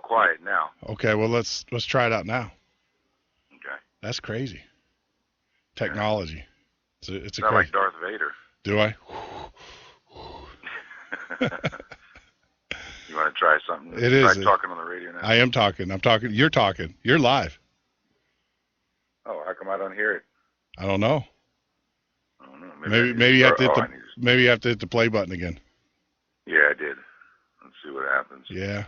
quiet now. Okay, well let's try it out now. Okay. That's crazy. Technology. It's a Sound crazy. like Darth Vader. Do I? You want to try something? It is. Try talking on the radio now. I am talking. I'm talking. You're talking. You're live. Oh, how come I don't hear it? I don't know. I don't know. Maybe you have to hit maybe you have to hit the play button again. Yeah, I did. Let's see what happens. Yeah.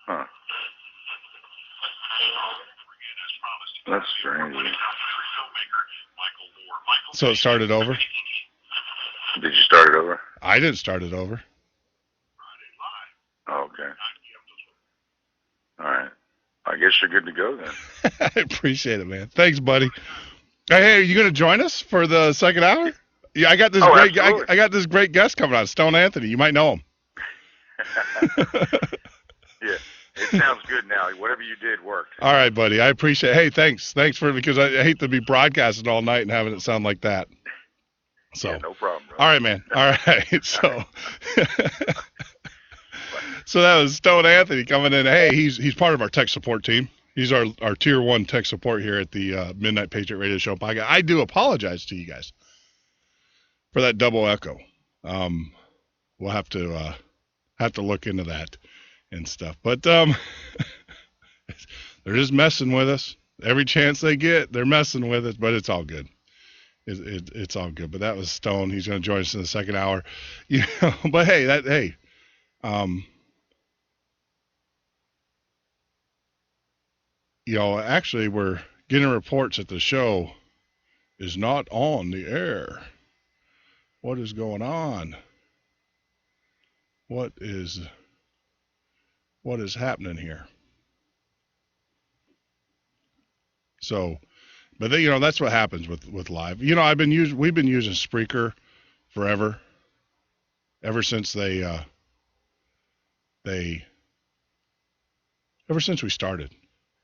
Huh. That's strange. So it started over? Did you start it over? I didn't start it over. Oh, okay. All right. I guess you're good to go then. I appreciate it, man. Thanks, buddy. Hey, are you going to join us for the second hour? Yeah, I got this I got this great guest coming on, Stone Anthony. You might know him. Yeah, it sounds good now. Whatever you did worked. All right, buddy. I appreciate it. Hey, thanks because I hate to be broadcasting all night and having it sound like that. So, yeah, no problem, bro. All right, man. All right. So, so that was Stone Anthony coming in. Hey, he's part of our tech support team. He's our tier 1 tech support here at the Midnight Patriot Radio Show podcast. I do apologize to you guys for that double echo. We'll have to look into that and stuff. But they're just messing with us every chance they get. They're messing with us, but it's all good. It's all good. But that was Stone. He's going to join us in the second hour. You know, but hey, you know, actually we're getting reports that the show is not on the air. What is going on? What is happening here? So, but you know, that's what happens with live. You know, we've been using Spreaker forever, ever since ever since we started,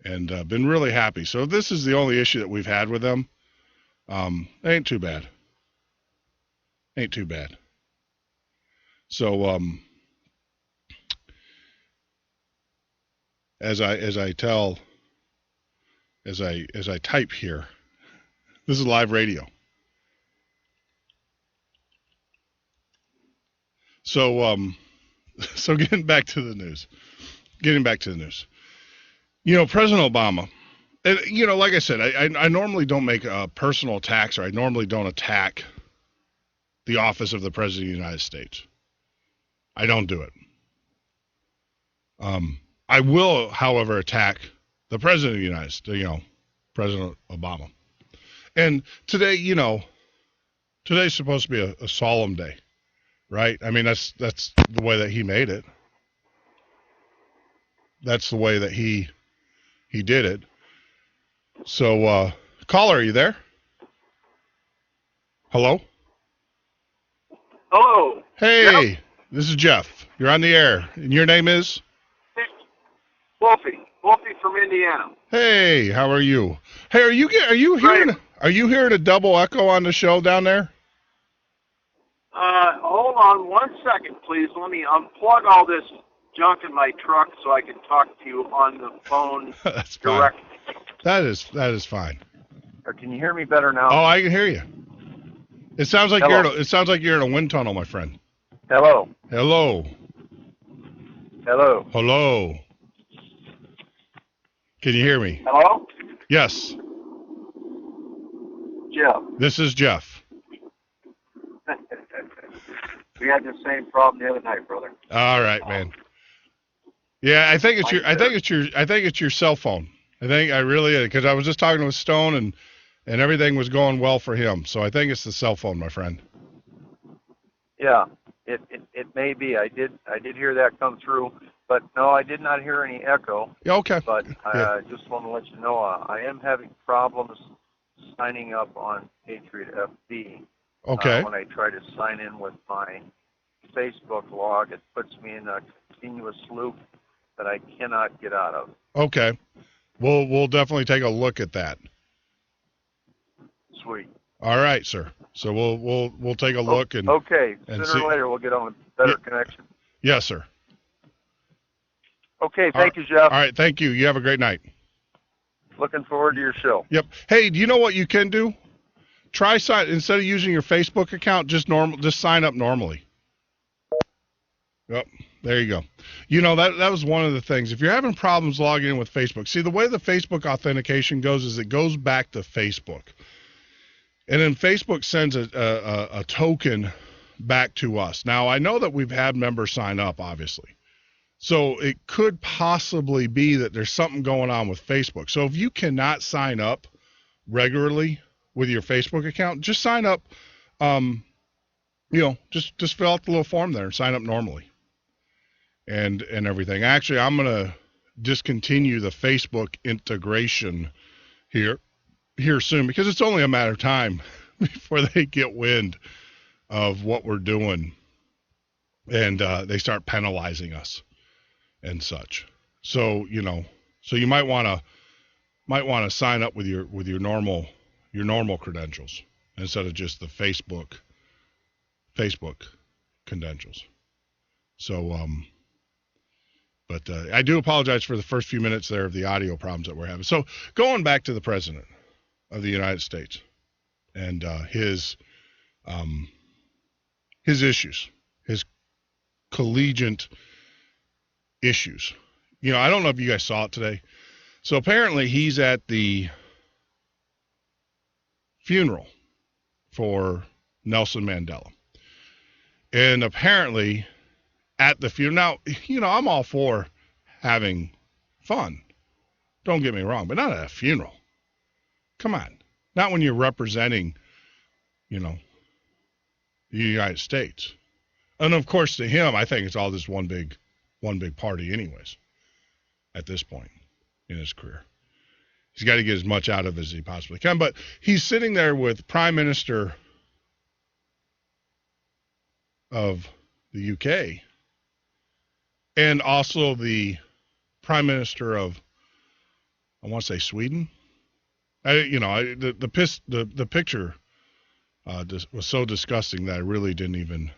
and been really happy. So if this is the only issue that we've had with them, it ain't too bad. Ain't too bad. So as I type here, this is live radio. So so getting back to the news. You know, President Obama, and you know, like I said, I normally don't make personal attacks, or I normally don't attack the office of the President of the United States. I don't do it. I will, however, attack the President of the United States, you know, President Obama. And today, you know, today's supposed to be a solemn day, right? I mean, that's the way that he made it. That's the way that he did it. So, caller, are you there? Hello? Hello. Hey, Yep. This is Jeff. You're on the air. And your name is? Wolfie from Indiana. Hey, how are you? Hey, are you hearing a double echo on the show down there? Hold on 1 second, please. Let me unplug all this junk in my truck so I can talk to you on the phone. That's directly. Fine. That is fine. Or can you hear me better now? Oh, I can hear you. It sounds like Hello. you're in a wind tunnel, my friend. Hello. Hello. Hello. Hello. Can you hear me? Hello? Yes. Jeff. This is Jeff. We had the same problem the other night, brother. All right, man. Yeah, I think it's your cell phone. I really, because I was just talking with Stone and everything was going well for him. So I think it's the cell phone, my friend. Yeah, it may be. I did hear that come through, but no, I did not hear any echo. Yeah, okay. But I just want to let you know I am having problems signing up on Patriot FB. Okay. When I try to sign in with my Facebook log, it puts me in a continuous loop that I cannot get out of. Okay. We'll definitely take a look at that. Sweet. All right, sir. So we'll take a look and okay. And Sooner or later we'll get on a better connection. Yes, sir. Okay, thank you, Jeff. All right, thank you. You have a great night. Looking forward to your show. Yep. Hey, do you know what you can do? Try instead of using your Facebook account, just sign up normally. Yep. There you go. You know, that was one of the things. If you're having problems logging in with Facebook, see, the way the Facebook authentication goes is it goes back to Facebook. And then Facebook sends a token back to us. Now, I know that we've had members sign up, obviously. So it could possibly be that there's something going on with Facebook. So if you cannot sign up regularly with your Facebook account, just sign up, just fill out the little form there and sign up normally and everything. Actually, I'm going to discontinue the Facebook integration here soon because it's only a matter of time before they get wind of what we're doing and they start penalizing us and such. So, so you might want to sign up with your normal credentials instead of just the Facebook credentials. So, but I do apologize for the first few minutes there of the audio problems that we're having. So going back to the President of the United States and his issues, his collegiate issues. I don't know if you guys saw it today. So apparently he's at the funeral for Nelson Mandela. And apparently at the funeral, now, I'm all for having fun. Don't get me wrong, but not at a funeral. Come on. Not when you're representing, the United States. And of course to him, I think it's all just one big party anyways at this point in his career. He's got to get as much out of it as he possibly can. But he's sitting there with Prime Minister of the UK and also the Prime Minister of, I want to say Sweden. The picture was so disgusting that I really didn't even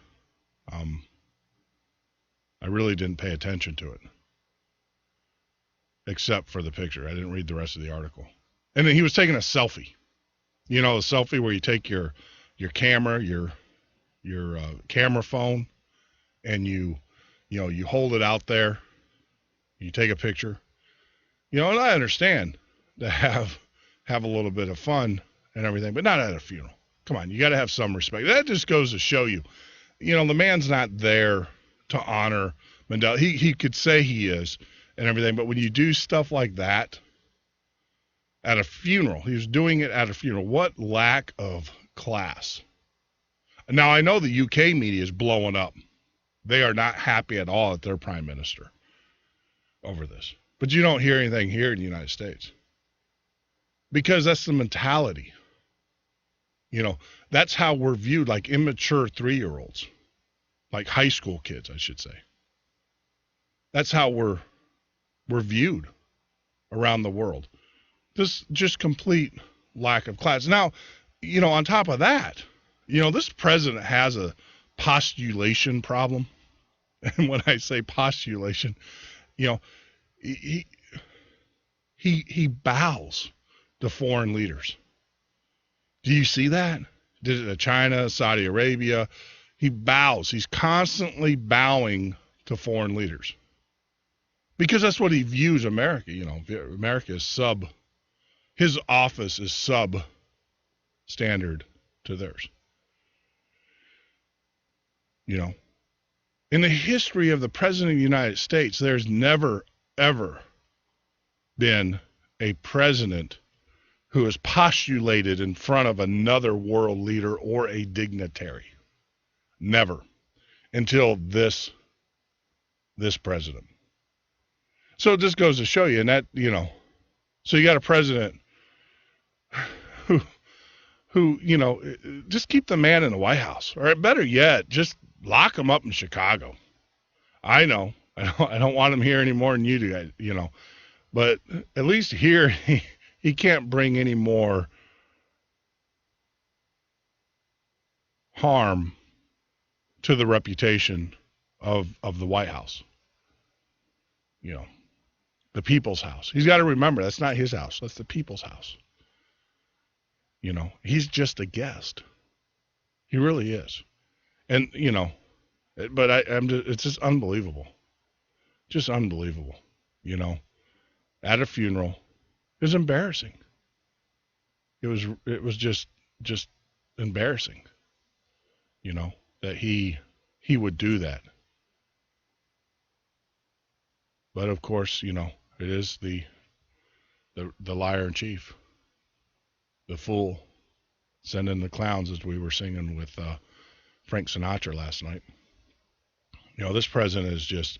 pay attention to it, except for the picture. I didn't read the rest of the article. And then he was taking a selfie. A selfie where you take your camera, your camera phone, and you hold it out there. You take a picture. And I understand to have a little bit of fun and everything, but not at a funeral. Come on, you got to have some respect. That just goes to show you, the man's not there to honor Mandela. He could say he is and everything, but when you do stuff like that at a funeral, he was doing it at a funeral. What lack of class. Now, I know the UK media is blowing up. They are not happy at all at their prime minister over this. But you don't hear anything here in the United States because that's the mentality. That's how we're viewed, like immature 3-year-olds, like high school kids, I should say. That's how we're viewed around the world. This just complete lack of class. Now, on top of that, this president has a postulation problem. And when I say postulation, he bows to foreign leaders. Do you see that? Did it to China, Saudi Arabia? He bows. He's constantly bowing to foreign leaders. Because that's what he views America. America is his office is sub-standard to theirs. In the history of the President of the United States, there's never, ever been a president who has postulated in front of another world leader or a dignitary. Never. Until this president. So it just goes to show you, and that, so you got a president who, just keep the man in the White House. Or better yet, just lock him up in Chicago. I know. I don't want him here any more than you do, But at least here, he can't bring any more harm to the reputation of the White House. You know, the people's house. He's got to remember that's not his house. That's the people's house. You know, he's just a guest. He really is. And, you know, but it's just unbelievable. Just unbelievable. You know, at a funeral. It was embarrassing. It was just embarrassing. You know, that he would do that. But of course, you know, it is the liar in chief. The fool sending the clowns, as we were singing with Frank Sinatra last night. You know, this president is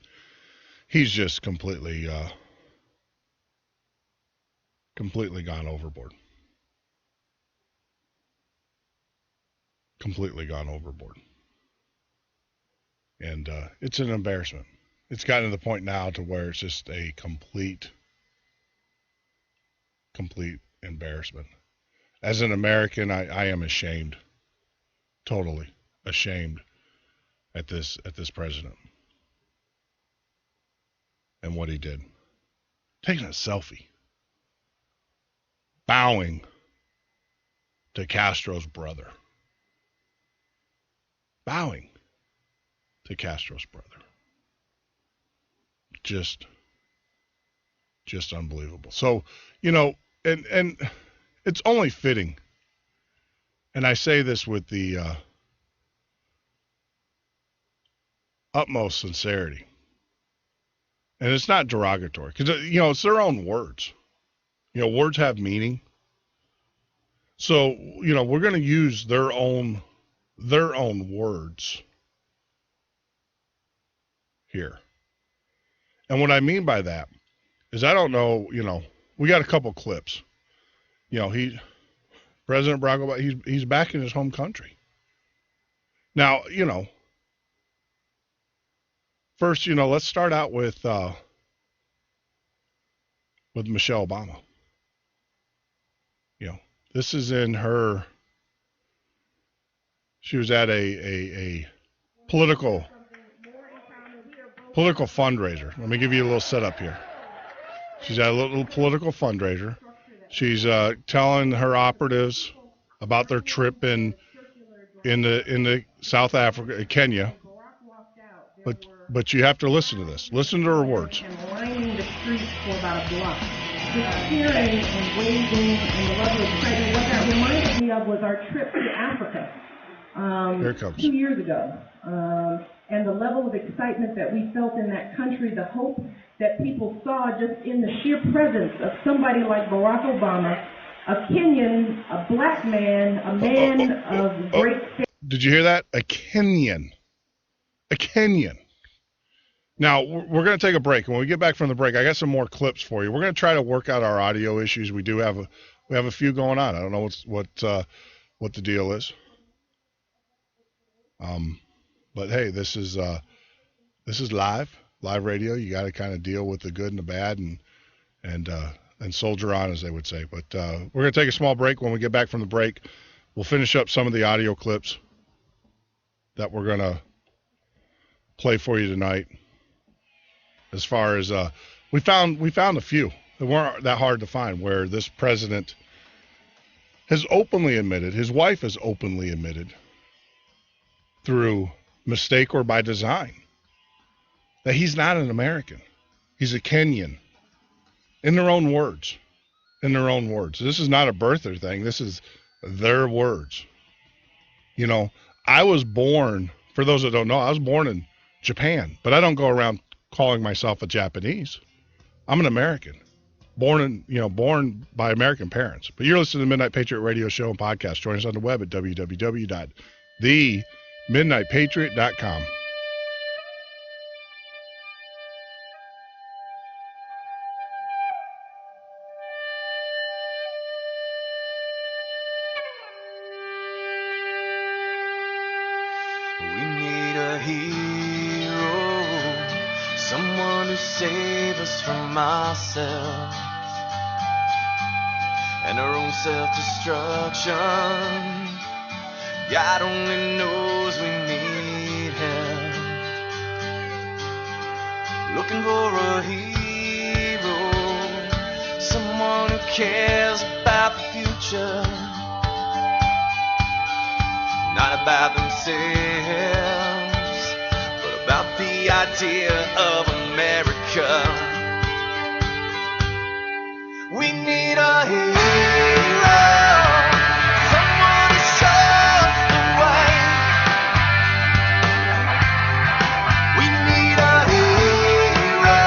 he's just completely gone overboard. Completely gone overboard. And it's an embarrassment. It's gotten to the point now to where it's just a complete embarrassment. As an American, I am ashamed, totally ashamed at this president and what he did. Taking a selfie, bowing to Castro's brother, bowing to Castro's brother. Just unbelievable. So, you know, and it's only fitting, and I say this with the utmost sincerity, and it's not derogatory, because, you know, it's their own words. You know, words have meaning. So, you know, we're going to use their own words here. And what I mean by that is, I don't know, you know, we got a couple clips. You know, President Barack Obama, he's back in his home country. Now, you know, first, you know, let's start out with Michelle Obama. You know, this is in she was at a political fundraiser. Let me give you a little setup here. She's at a little political fundraiser. She's telling her operatives about their trip in the South Africa, Kenya. But you have to listen to this. Listen to her words. And lining the streets for about a block. Just cheering and waving and the level of excitement. What that reminded me of was our trip to Africa Here it comes. 2 years ago. And the level of excitement that we felt in that country, the hope that people saw just in the sheer presence of somebody like Barack Obama, a Kenyan, a black man, a man of great faith. Did you hear that? A Kenyan. A Kenyan. Now, we're going to take a break. And when we get back from the break, I got some more clips for you. We're going to try to work out our audio issues. We have a few going on. I don't know what the deal is. But hey, this is live radio. You got to kind of deal with the good and the bad and soldier on, as they would say. But we're going to take a small break. When we get back from the break, we'll finish up some of the audio clips that we're going to play for you tonight. As far as we found a few that weren't that hard to find, where this president has openly admitted, his wife has openly admitted, through mistake or by design, that he's not an American. He's a Kenyan. In their own words. This is not a birther thing. This is their words. You know, I was born, for those that don't know, I was born in Japan, but I don't go around calling myself a Japanese. I'm an American, born by American parents. But you're listening to the Midnight Patriot radio show and podcast. Join us on the web at www.themidnightpatriot.com. We need a hero, someone to save us from ourselves and our own self-destruction. God only knows we need help. looking for a hero, someone who cares about the future, not about themselves, but about the idea of America. We need a hero, someone who shows the way. We need a hero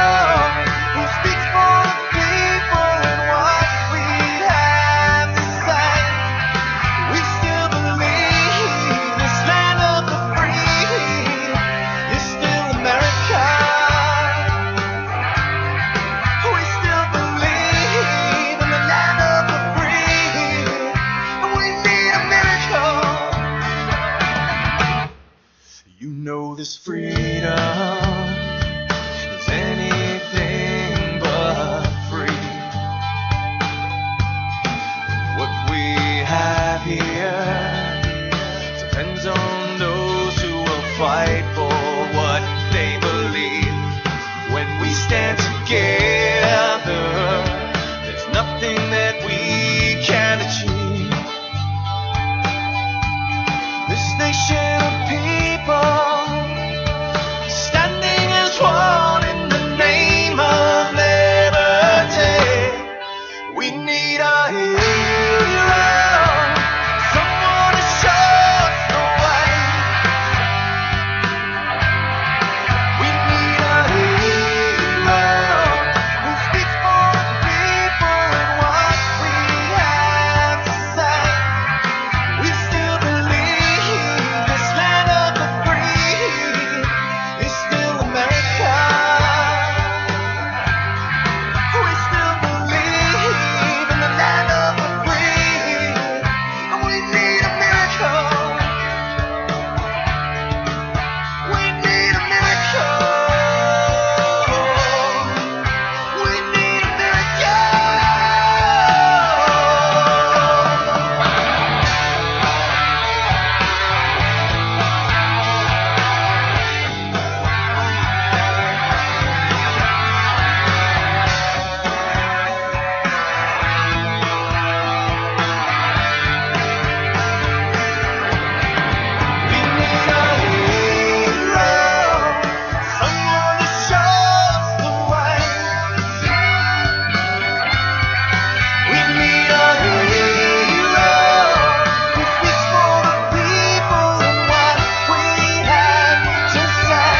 who speaks for the people and what we have to say. We still believe this land of the free is still America. We still believe in the land of the free, and we need a miracle. You know this freedom is anything but free. What we have here depends on those who will fight for what they believe. When we stand together, there's nothing that we can't achieve. This nation of people standing as one in the name of liberty. We need a hero, someone who shows the way. We need a hero who speaks for the people and what we have to say. We still believe this land of the free is still America. We still believe in the land of the free, and we need a miracle. We need a miracle. We need a miracle. We need a hero, someone who shows the way. We need a hero who speaks for the people and what we have to say.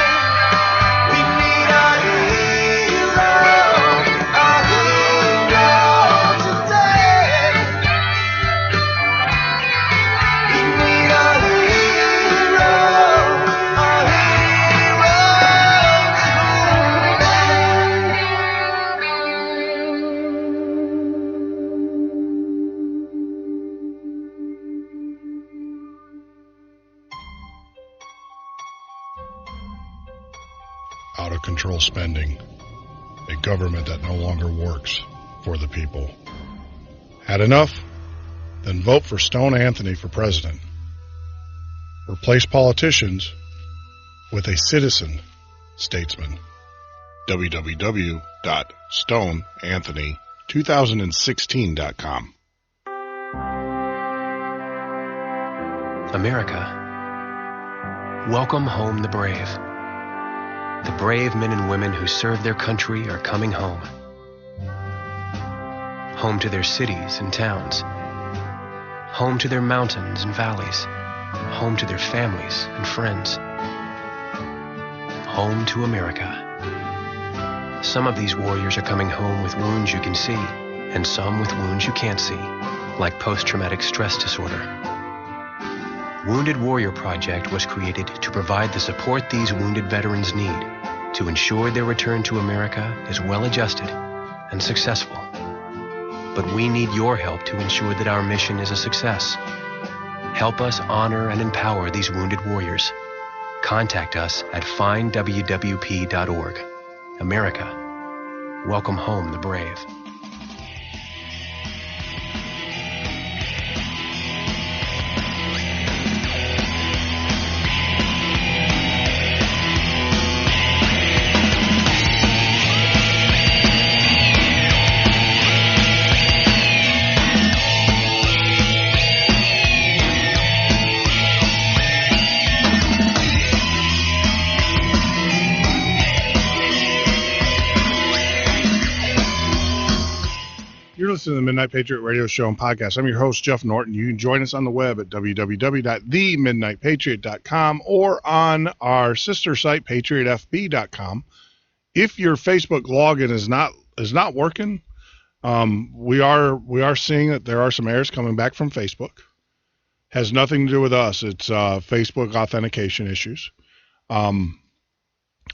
We need a hero today. We need a hero, Out of control spending, a government that no longer works for the people. Had enough? Then vote for Stone Anthony for president. Replace politicians with a citizen statesman. www.stoneanthony2016.com. America, welcome home the brave. The brave men and women who serve their country are coming home. Home to their cities and towns. Home to their mountains and valleys. Home to their families and friends. Home to America. Some of these warriors are coming home with wounds you can see, and some with wounds you can't see, like post-traumatic stress disorder. Wounded Warrior Project was created to provide the support these wounded veterans need to ensure their return to America is well-adjusted and successful. But we need your help to ensure that our mission is a success. Help us honor and empower these wounded warriors. Contact us at findwwp.org. America, welcome home the brave. listening to the Midnight Patriot Radio Show and Podcast. I'm your host, Jeff Norton. You can join us on the web at www.themidnightpatriot.com or on our sister site, patriotfb.com. If your Facebook login is not working, we are seeing that there are some errors coming back from Facebook. Has nothing to do with us. It's Facebook authentication issues. I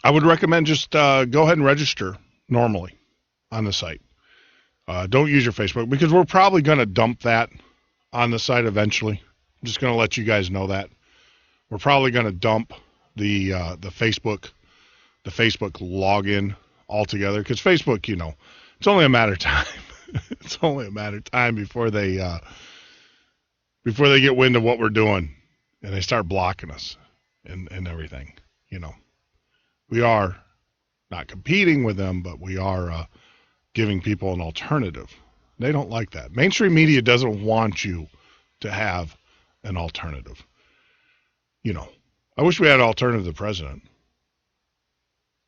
would recommend just go ahead and register normally on the site. Don't use your Facebook because we're probably going to dump that on the site eventually. I'm just going to let you guys know that. We're probably going to dump the Facebook login altogether because Facebook, it's only a matter of time. It's only a matter of time before they get wind of what we're doing and they start blocking us and everything. We are not competing with them, but we are giving people an alternative. They don't like that. Mainstream media doesn't want you to have an alternative. I wish we had an alternative to the president.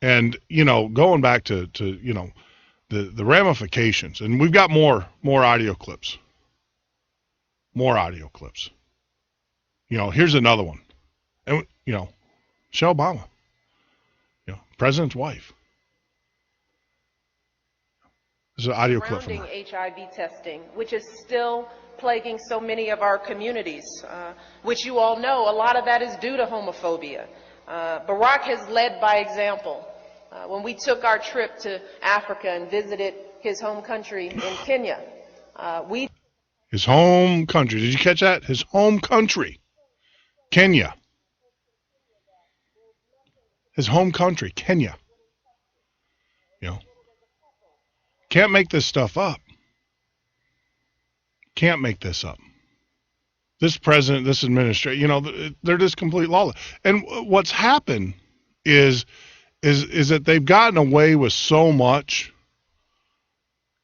And, going back to the ramifications, and we've got more audio clips. More audio clips. Here's another one. And, Michelle Obama, president's wife. This is an audio clip from her. HIV testing, which is still plaguing so many of our communities, which you all know, a lot of that is due to homophobia. Barack has led by example. When we took our trip to Africa and visited his home country in Kenya, His home country. Did you catch that? His home country. Kenya. His home country, Kenya. Can't make this stuff up. Can't make this up. This president, this administration, they're just complete lawless. And what's happened is that they've gotten away with so much,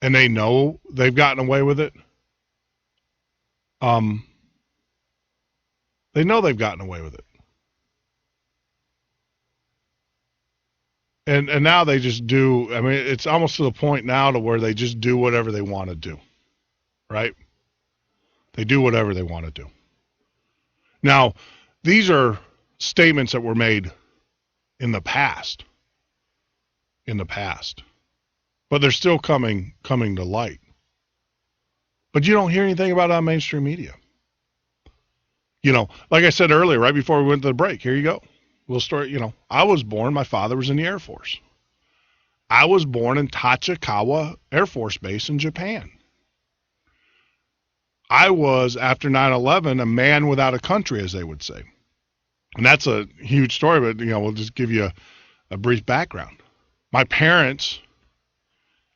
and they know they've gotten away with it. They know they've gotten away with it. And now they just do, it's almost to the point now to where they just do whatever they want to do, right? They do whatever they want to do. Now, these are statements that were made in the past. But they're still coming to light. But you don't hear anything about it on mainstream media. Like I said earlier, right before we went to the break, here you go. Little story, I was born, my father was in the Air Force. I was born in Tachikawa Air Force Base in Japan. I was, after 9/11, a man without a country, as they would say. And that's a huge story, but, we'll just give you a brief background. My parents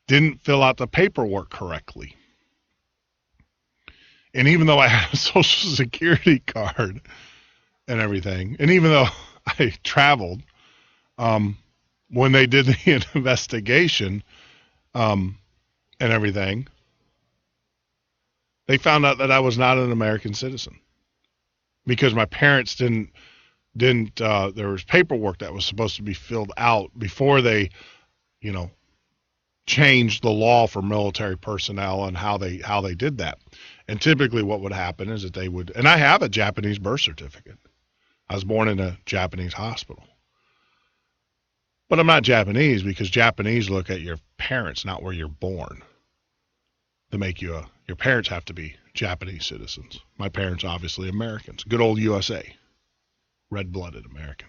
didn't fill out the paperwork correctly. And even though I had a Social Security card and everything, and even though I traveled, when they did the investigation and everything, they found out that I was not an American citizen because my parents didn't there was paperwork that was supposed to be filled out before they, changed the law for military personnel and how they did that. And typically what would happen is that they would, and I have a Japanese birth certificate. I was born in a Japanese hospital. But I'm not Japanese because Japanese look at your parents, not where you're born. To make you your parents have to be Japanese citizens. My parents obviously Americans. Good old USA. Red-blooded American.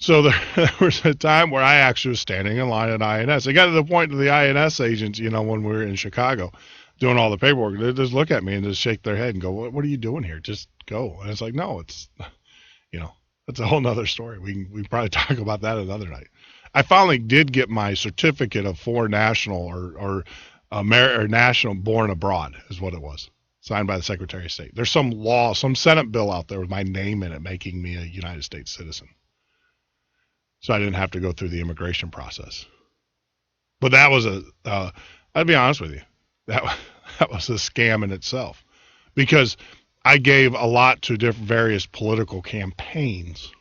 So there was a time where I actually was standing in line at INS. It got to the point of the INS agents, when we were in Chicago doing all the paperwork, they just look at me and just shake their head and go, what are you doing here? Just go. And it's like, no, it's, that's a whole nother story. We probably talk about that another night. I finally did get my certificate of foreign national or national born abroad is what it was, signed by the Secretary of State. There's some law, some Senate bill out there with my name in it making me a United States citizen. So I didn't have to go through the immigration process. But that was I'd be honest with you, that was a scam in itself. Because I gave a lot to various political campaigns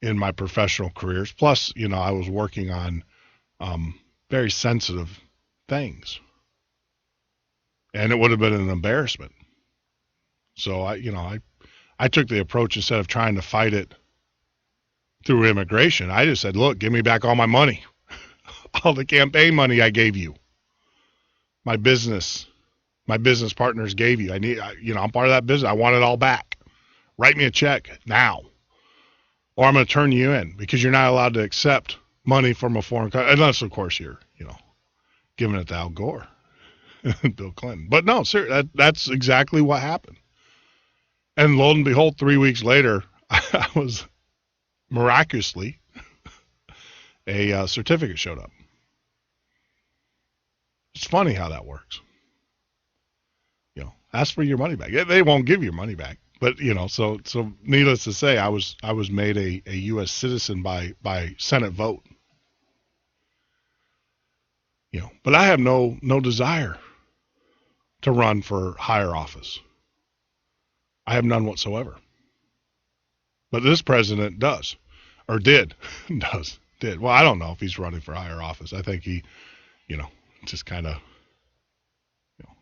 in my professional careers. Plus, I was working on very sensitive things. And it would have been an embarrassment. So I took the approach, instead of trying to fight it through immigration, I just said, look, give me back all my money. All the campaign money I gave you. My business partners gave you. I'm part of that business. I want it all back. Write me a check now. Or I'm going to turn you in, because you're not allowed to accept money from a foreign country, unless, of course, you're, giving it to Al Gore and Bill Clinton. But no, seriously, that's exactly what happened. And lo and behold, 3 weeks later, I was miraculously, a certificate showed up. It's funny how that works. Ask for your money back. They won't give your money back. But, so needless to say, I was made a U.S. citizen by Senate vote. But I have no desire to run for higher office. I have none whatsoever. But this president does, or did. Well, I don't know if he's running for higher office. I think he, just kind of,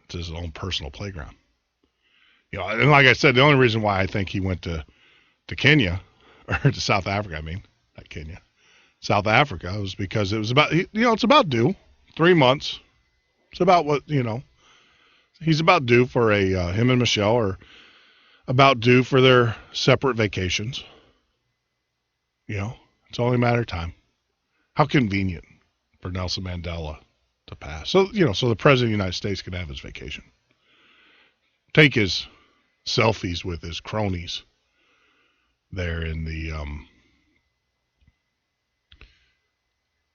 it's his own personal playground. And like I said, the only reason why I think he went to Kenya, or to South Africa, not Kenya, South Africa, was because it was about, it's about due. 3 months. It's about what, he's about due for him and Michelle are about due for their separate vacations. It's only a matter of time. How convenient for Nelson Mandela to pass. So, so the President of the United States can have his vacation. Take his selfies with his cronies there in the,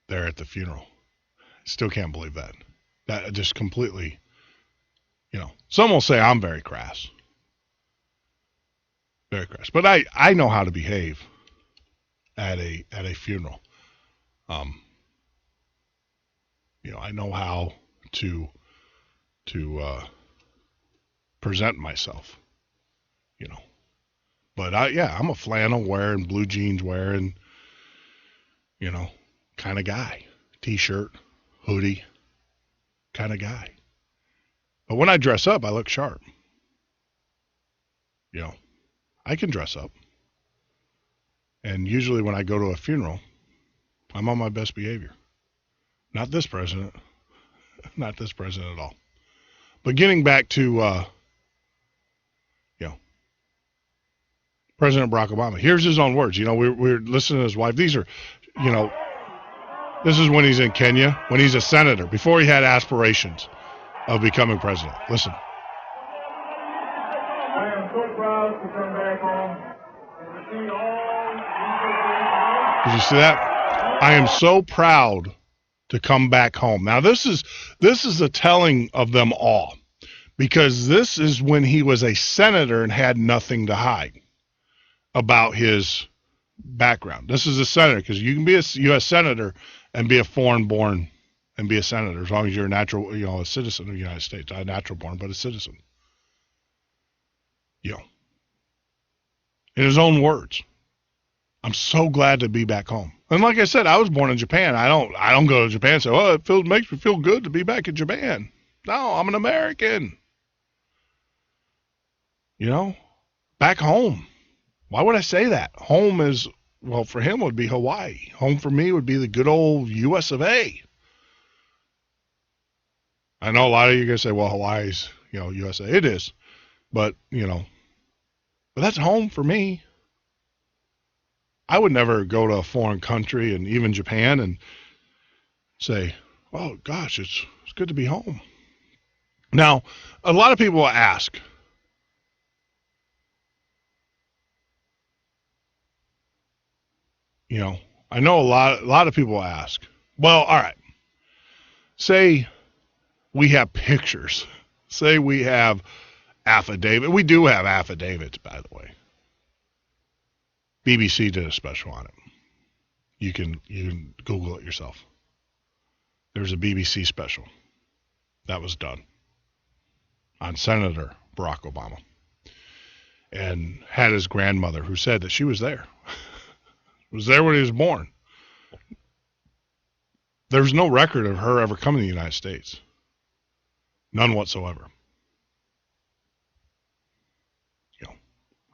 there at the funeral. Still can't believe that. That just completely, some will say I'm very crass. Very crass. But I know how to behave at a funeral. I know how to present myself, But I'm a flannel wearing, blue jeans wearing, kind of guy. T-shirt, hoodie, kind of guy. But when I dress up, I look sharp. I can dress up. And usually when I go to a funeral, I'm on my best behavior. Not this president. Not this president at all. But getting back to, President Barack Obama. Here's his own words. We're listening to his wife. These are, this is when he's in Kenya, when he's a senator, before he had aspirations of becoming president. Listen. I am so proud to come back home and to see all Did you see that? I am so proud to come back home. Now this is a telling of them all, because this is when he was a senator and had nothing to hide about his background. This is a senator, because you can be a U.S. senator and be a foreign-born and be a senator, as long as you're a natural, a citizen of the United States. Not a natural-born, but a citizen. In his own words, I'm so glad to be back home. And like I said, I was born in Japan. I don't go to Japan and say, oh, it makes me feel good to be back in Japan. No, I'm an American. Back home. Why would I say that? Home is, well, for him would be Hawaii. Home for me would be the good old U.S. of A. I know a lot of you are going to say, well, Hawaii's, USA. It is. But, but that's home for me. I would never go to a foreign country, and even Japan, and say, oh, gosh, it's good to be home. Now, a lot of people ask, I know a lot of people ask, well, all right, say we have pictures, say we have affidavit. We do have affidavits, by the way. BBC did a special on it. You can Google it yourself. There's a BBC special that was done on Senator Barack Obama, and had his grandmother, who said that she was there. Was there when he was born. There's no record of her ever coming to the United States. None whatsoever.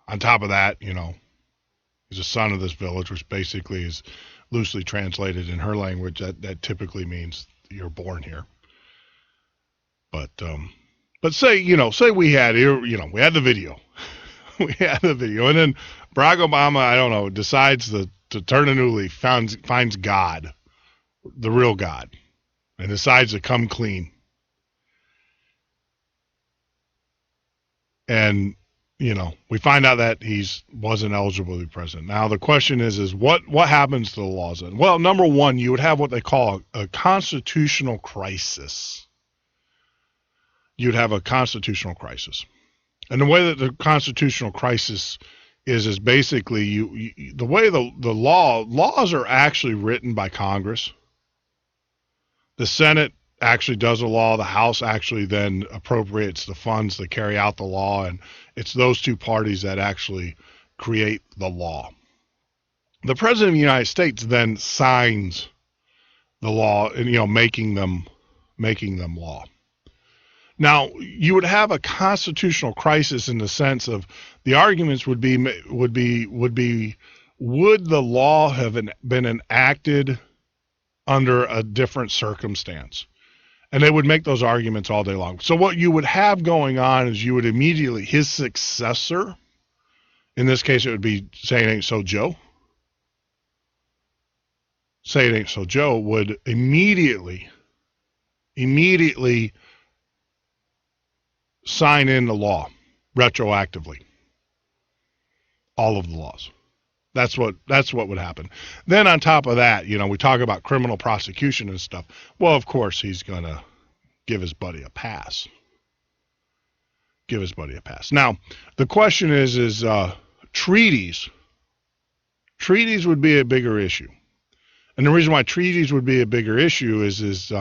On top of that, he's a son of this village, which basically is loosely translated in her language. That typically means you're born here. But say we had we had the video. We had the video. And then Barack Obama, I don't know, decides to turn a new leaf, finds God, the real God, and decides to come clean. And we find out that he wasn't eligible to be president. Now, the question is what happens to the laws then? Well, number one, you would have what they call a constitutional crisis. You'd have a constitutional crisis. And the way that the constitutional crisis is basically the way the laws are actually written by Congress. The Senate actually does a law. The House actually then appropriates the funds to carry out the law, and it's those two parties that actually create the law. The President of the United States then signs the law, and making them law. Now, you would have a constitutional crisis in the sense of the arguments would be would the law have been enacted under a different circumstance? And they would make those arguments all day long. So what you would have going on is you would immediately, his successor, in this case it would be Say It Ain't So Joe. Say It Ain't So Joe would immediately sign in the law retroactively. All of the laws. That's what would happen. Then on top of that, we talk about criminal prosecution and stuff. Well, of course, he's going to give his buddy a pass. Now, the question is treaties. Treaties would be a bigger issue. And the reason why treaties would be a bigger issue is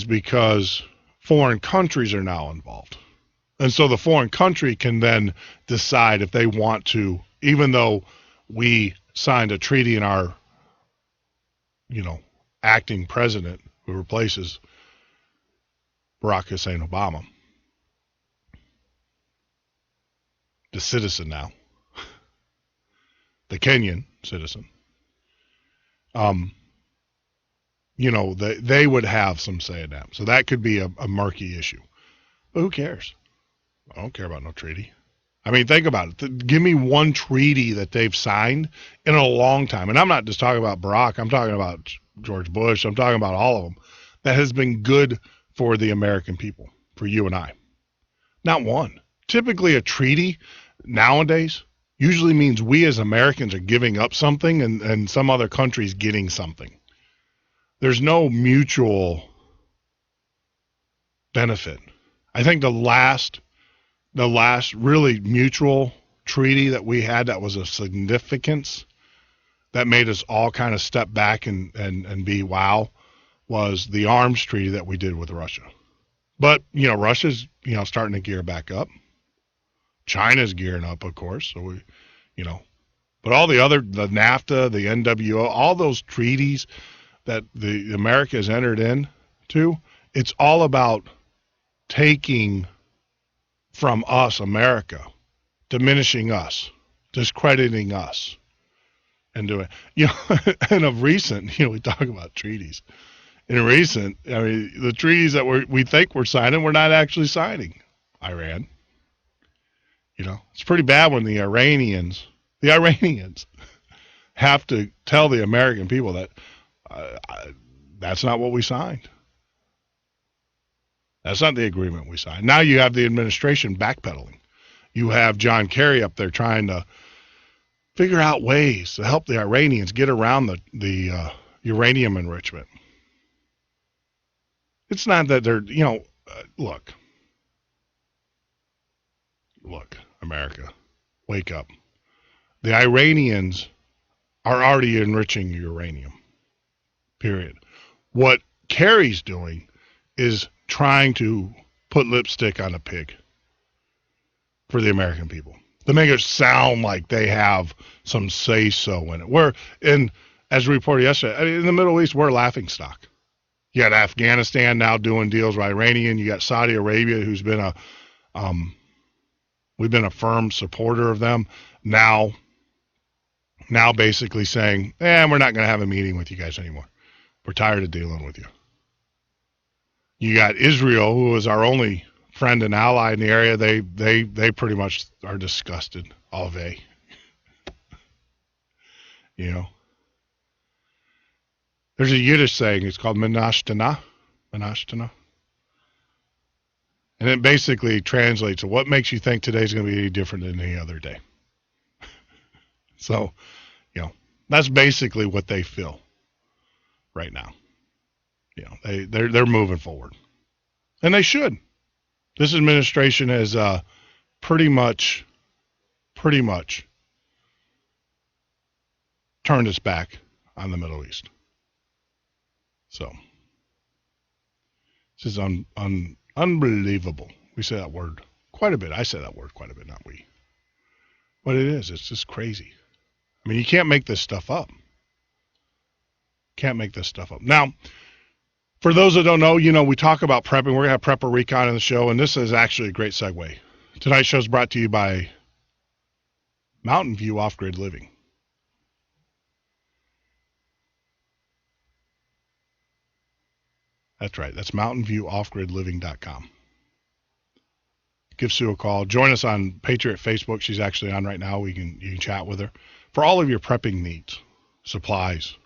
because foreign countries are now involved. And so the foreign country can then decide if they want to, even though we signed a treaty in our, acting president who replaces Barack Hussein Obama, the citizen now, the Kenyan citizen, they would have some say in that. So that could be a murky issue. But who cares? I don't care about no treaty. I mean, think about it. Give me one treaty that they've signed in a long time. And I'm not just talking about Barack. I'm talking about George Bush. I'm talking about all of them. That has been good for the American people, for you and I. Not one. Typically a treaty nowadays usually means we as Americans are giving up something and some other country's getting something. There's no mutual benefit. I think the last really mutual treaty that we had that was of significance that made us all kind of step back and be wow was the arms treaty that we did with Russia. But, Russia's, starting to gear back up. China's gearing up, of course. So we, but all the NAFTA, the NWO, all those treaties that the America has entered into, it's all about taking from us, America, diminishing us, discrediting us, and doing, and of recent, we talk about treaties. In recent, the treaties that we think we're signing, we're not actually signing. Iran. It's pretty bad when the Iranians have to tell the American people that that's not what we signed. That's not the agreement we signed. Now you have the administration backpedaling. You have John Kerry up there trying to figure out ways to help the Iranians get around the uranium enrichment. It's not that they're, look, America, wake up. The Iranians are already enriching uranium, period. What Kerry's doing is trying to put lipstick on a pig for the American people to make it sound like they have some say-so in it. as reported yesterday, I mean, in the Middle East, we're a laughingstock. You got Afghanistan now doing deals with Iranian. You got Saudi Arabia, who's been we've been a firm supporter of them. Now basically saying, we're not going to have a meeting with you guys anymore. We're tired of dealing with you. You got Israel, who is our only friend and ally in the area. They pretty much are disgusted. Alve. You know. There's a Yiddish saying. It's called Menashtana. Menashtana. And it basically translates to what makes you think today's going to be any different than any other day. So, you know, that's basically what they feel right now. You know, they're moving forward. And they should. This administration has pretty much turned its back on the Middle East. So, this is unbelievable. We say that word quite a bit. I say that word quite a bit, not we. But it is. It's just crazy. I mean, you can't make this stuff up. Can't make this stuff up. Now, for those that don't know, you know, we talk about prepping. We're going to have Prepper Recon in the show, and this is actually a great segue. Tonight's show is brought to you by Mountain View Off-Grid Living. That's right. That's mountainviewoffgridliving.com. Give Sue a call. Join us on Patriot Facebook. She's actually on right now. You can chat with her for all of your prepping needs, supplies.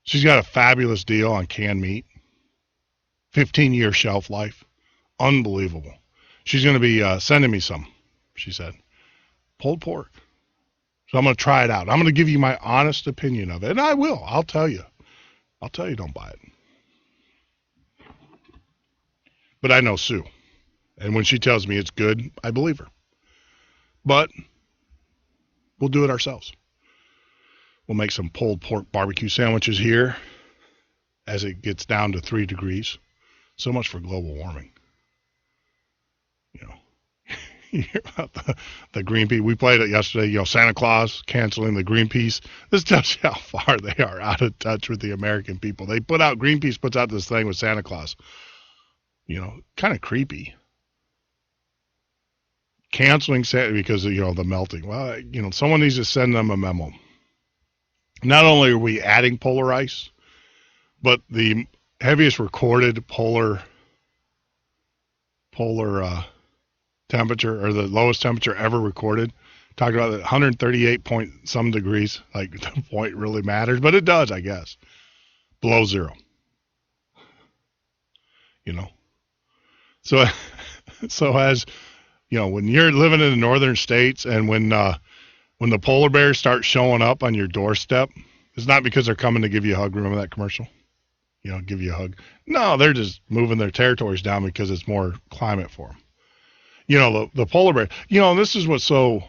She's got a fabulous deal on canned meat. 15-year shelf life. Unbelievable. She's going to be sending me some, she said. Pulled pork. So I'm going to try it out. I'm going to give you my honest opinion of it. And I will. I'll tell you don't buy it. But I know Sue. And when she tells me it's good, I believe her. But we'll do it ourselves. We'll make some pulled pork barbecue sandwiches here as it gets down to 3 degrees. So much for global warming. You know, you hear about the Greenpeace. We played it yesterday, you know, Santa Claus canceling the Greenpeace. This tells you how far they are out of touch with the American people. Greenpeace puts out this thing with Santa Claus. You know, kind of creepy. Canceling Santa because of, you know, the melting. Well, you know, someone needs to send them a memo. Not only are we adding polar ice, but the heaviest recorded polar temperature, or the lowest temperature ever recorded, talked about 138 point some degrees, like the point really matters, but it does, I guess. Below zero. You know. So as you know, when you're living in the northern states and when the polar bears start showing up on your doorstep, it's not because they're coming to give you a hug. Remember that commercial? You know, give you a hug. No, they're just moving their territories down because it's more climate for them. You know, the polar bear. You know, this is what's so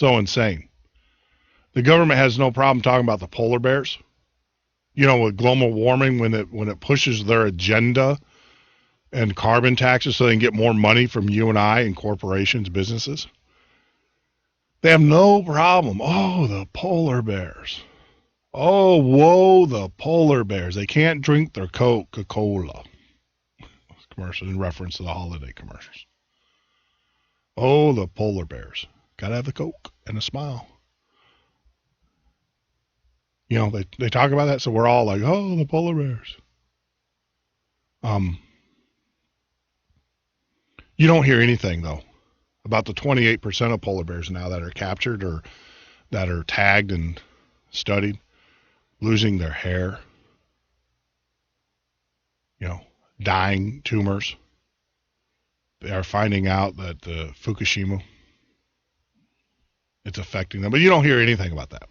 insane. The government has no problem talking about the polar bears. You know, with global warming, when it pushes their agenda and carbon taxes so they can get more money from you and I and corporations, businesses. They have no problem. Oh, the polar bears. Oh, whoa, the polar bears. They can't drink their Coca-Cola. Commercial in reference to the holiday commercials. Oh, the polar bears. Gotta have the Coke and a smile. You know, they talk about that, so we're all like, oh, the polar bears. You don't hear anything, though, about the 28% of polar bears now that are captured or that are tagged and studied, losing their hair, you know, dying tumors. They are finding out that Fukushima, it's affecting them. But you don't hear anything about that.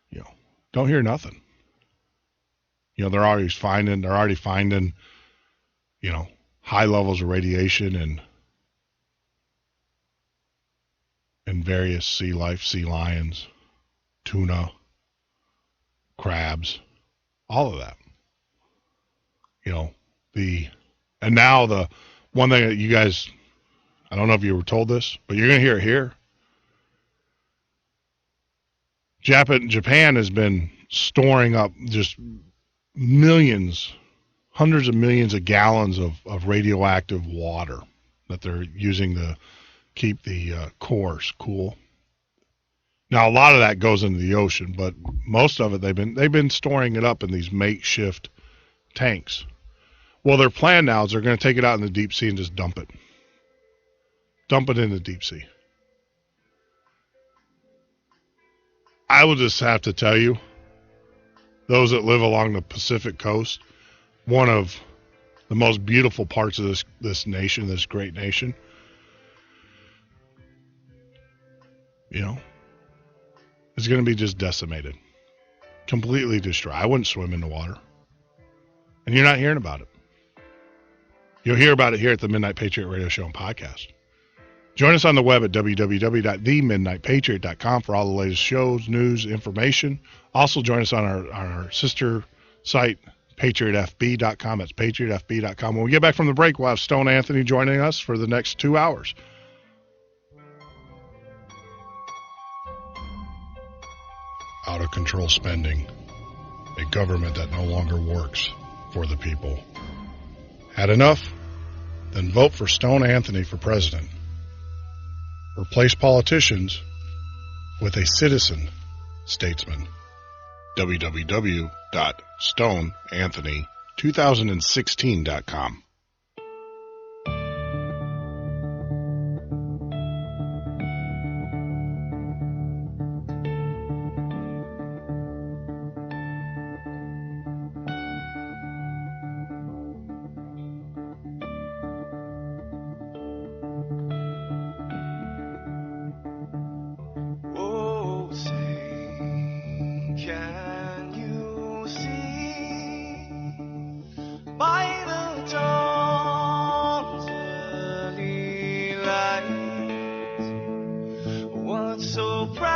You know, don't hear nothing. You know, they're already finding, you know, high levels of radiation and various sea life, sea lions, tuna, crabs, all of that. You know, and now the one thing that you guys, I don't know if you were told this, but you're going to hear it here. Japan has been storing up just millions, hundreds of millions of gallons of radioactive water that they're using to keep the cores cool. Now, a lot of that goes into the ocean, but most of it they've been storing it up in these makeshift tanks. Well, their plan now is they're going to take it out in the deep sea and just dump it. Dump it in the deep sea. I will just have to tell you, those that live along the Pacific coast, one of the most beautiful parts of this nation, this great nation, you know, is going to be just decimated, completely destroyed. I wouldn't swim in the water. And you're not hearing about it. You'll hear about it here at the Midnight Patriot Radio Show and Podcast. Join us on the web at www.themidnightpatriot.com for all the latest shows, news, information. Also join us on our sister site, patriotfb.com. That's patriotfb.com. When we get back from the break, we'll have Stone Anthony joining us for the next 2 hours. Out of control spending. A government that no longer works for the people. Had enough? Then vote for Stone Anthony for president. Replace politicians with a citizen statesman. www.stoneanthony2016.com. Oh, say, can you see by the dawn's early light what so proudly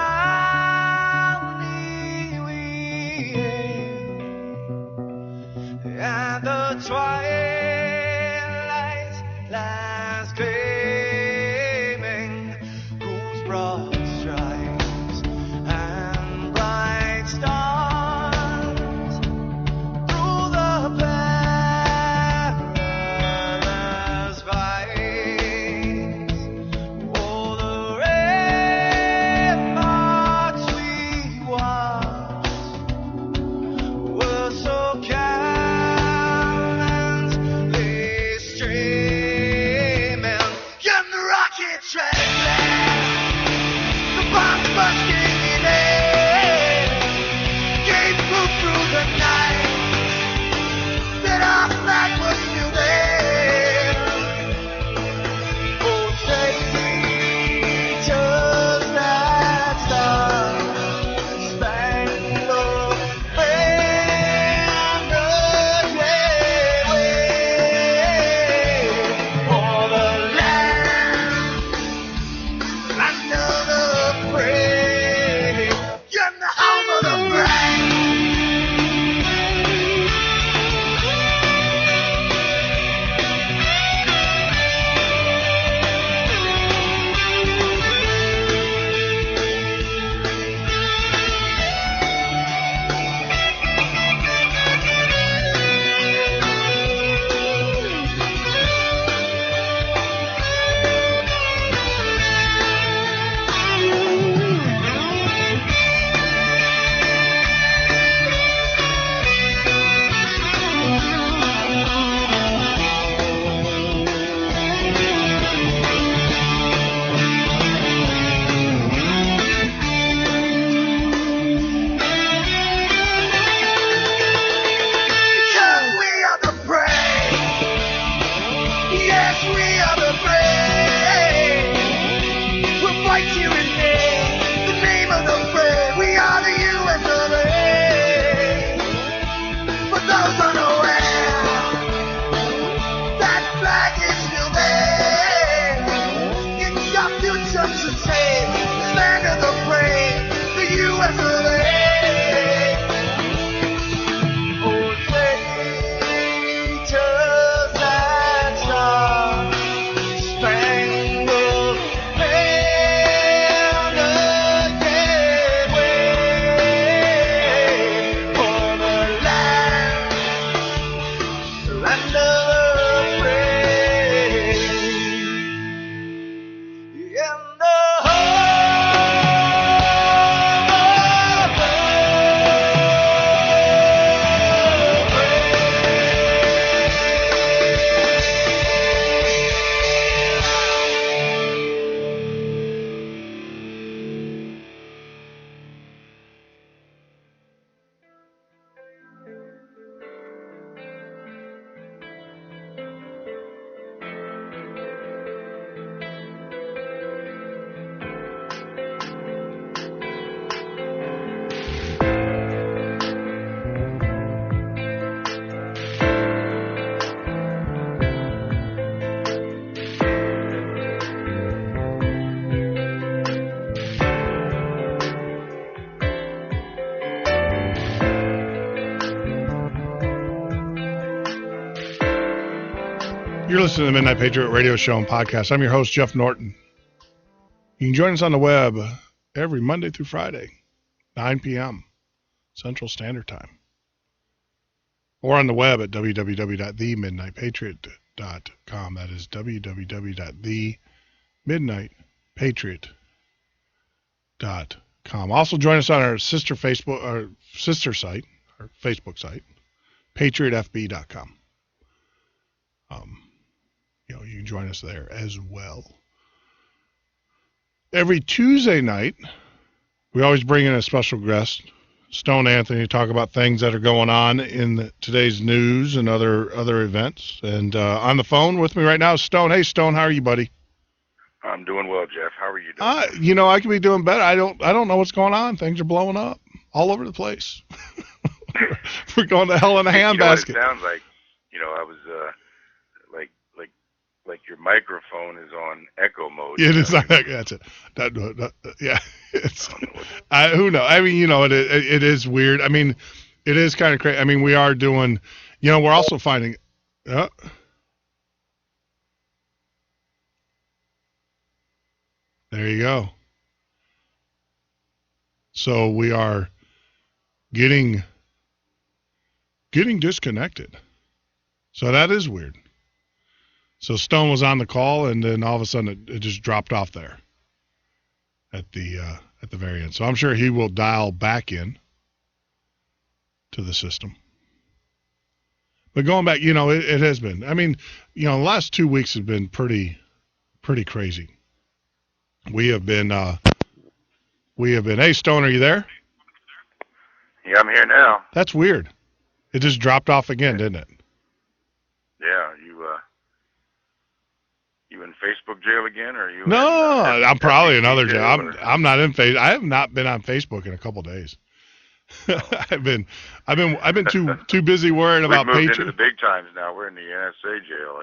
we hailed at the twilight's last gleaming, whose broad stripes and bright stars through the perilous fights, oh, the ramparts we watched were so gallantly streaming. Can the rocket trembled, the bombs bursting in air, gave proof through the night that our flag was still there. Oh, say, just that star-spangled banner yet wave for the land. Another prayer. You're listening to the Midnight Patriot Radio Show and Podcast. I'm your host, Jeff Norton. You can join us on the web every Monday through Friday, 9 p.m. Central Standard Time. Or on the web at www.themidnightpatriot.com. That is www.themidnightpatriot.com. Also join us on our sister site, our Facebook site, patriotfb.com. You can join us there as well. Every Tuesday night, we always bring in a special guest, Stone Anthony, to talk about things that are going on in today's news and other events. And on the phone with me right now is Stone. Hey, Stone, how are you, buddy? I'm doing well, Jeff. How are you doing? I could be doing better. I don't know what's going on. Things are blowing up all over the place. We're going to hell in a handbasket. It sounds like, I was like your microphone is on echo mode. Yeah, it's not that. That's it. Yeah, it's. Who knows? I mean, it is weird. I mean, it is kind of crazy. I mean, we are doing. We're also finding. There you go. So we are getting disconnected. So that is weird. So Stone was on the call, and then all of a sudden it just dropped off there at the very end. So I'm sure he will dial back in to the system. But going back, it has been. I mean, the last 2 weeks have been pretty crazy. We have been. Hey, Stone, are you there? Yeah, I'm here now. That's weird. It just dropped off again, didn't it? Yeah, you in Facebook jail again, or are you? No, I'm probably in another jail. I'm not in Facebook. I have not been on Facebook in a couple days. I've been too busy worrying about We've moved Patriot. into the big times now. We're in the NSA jail.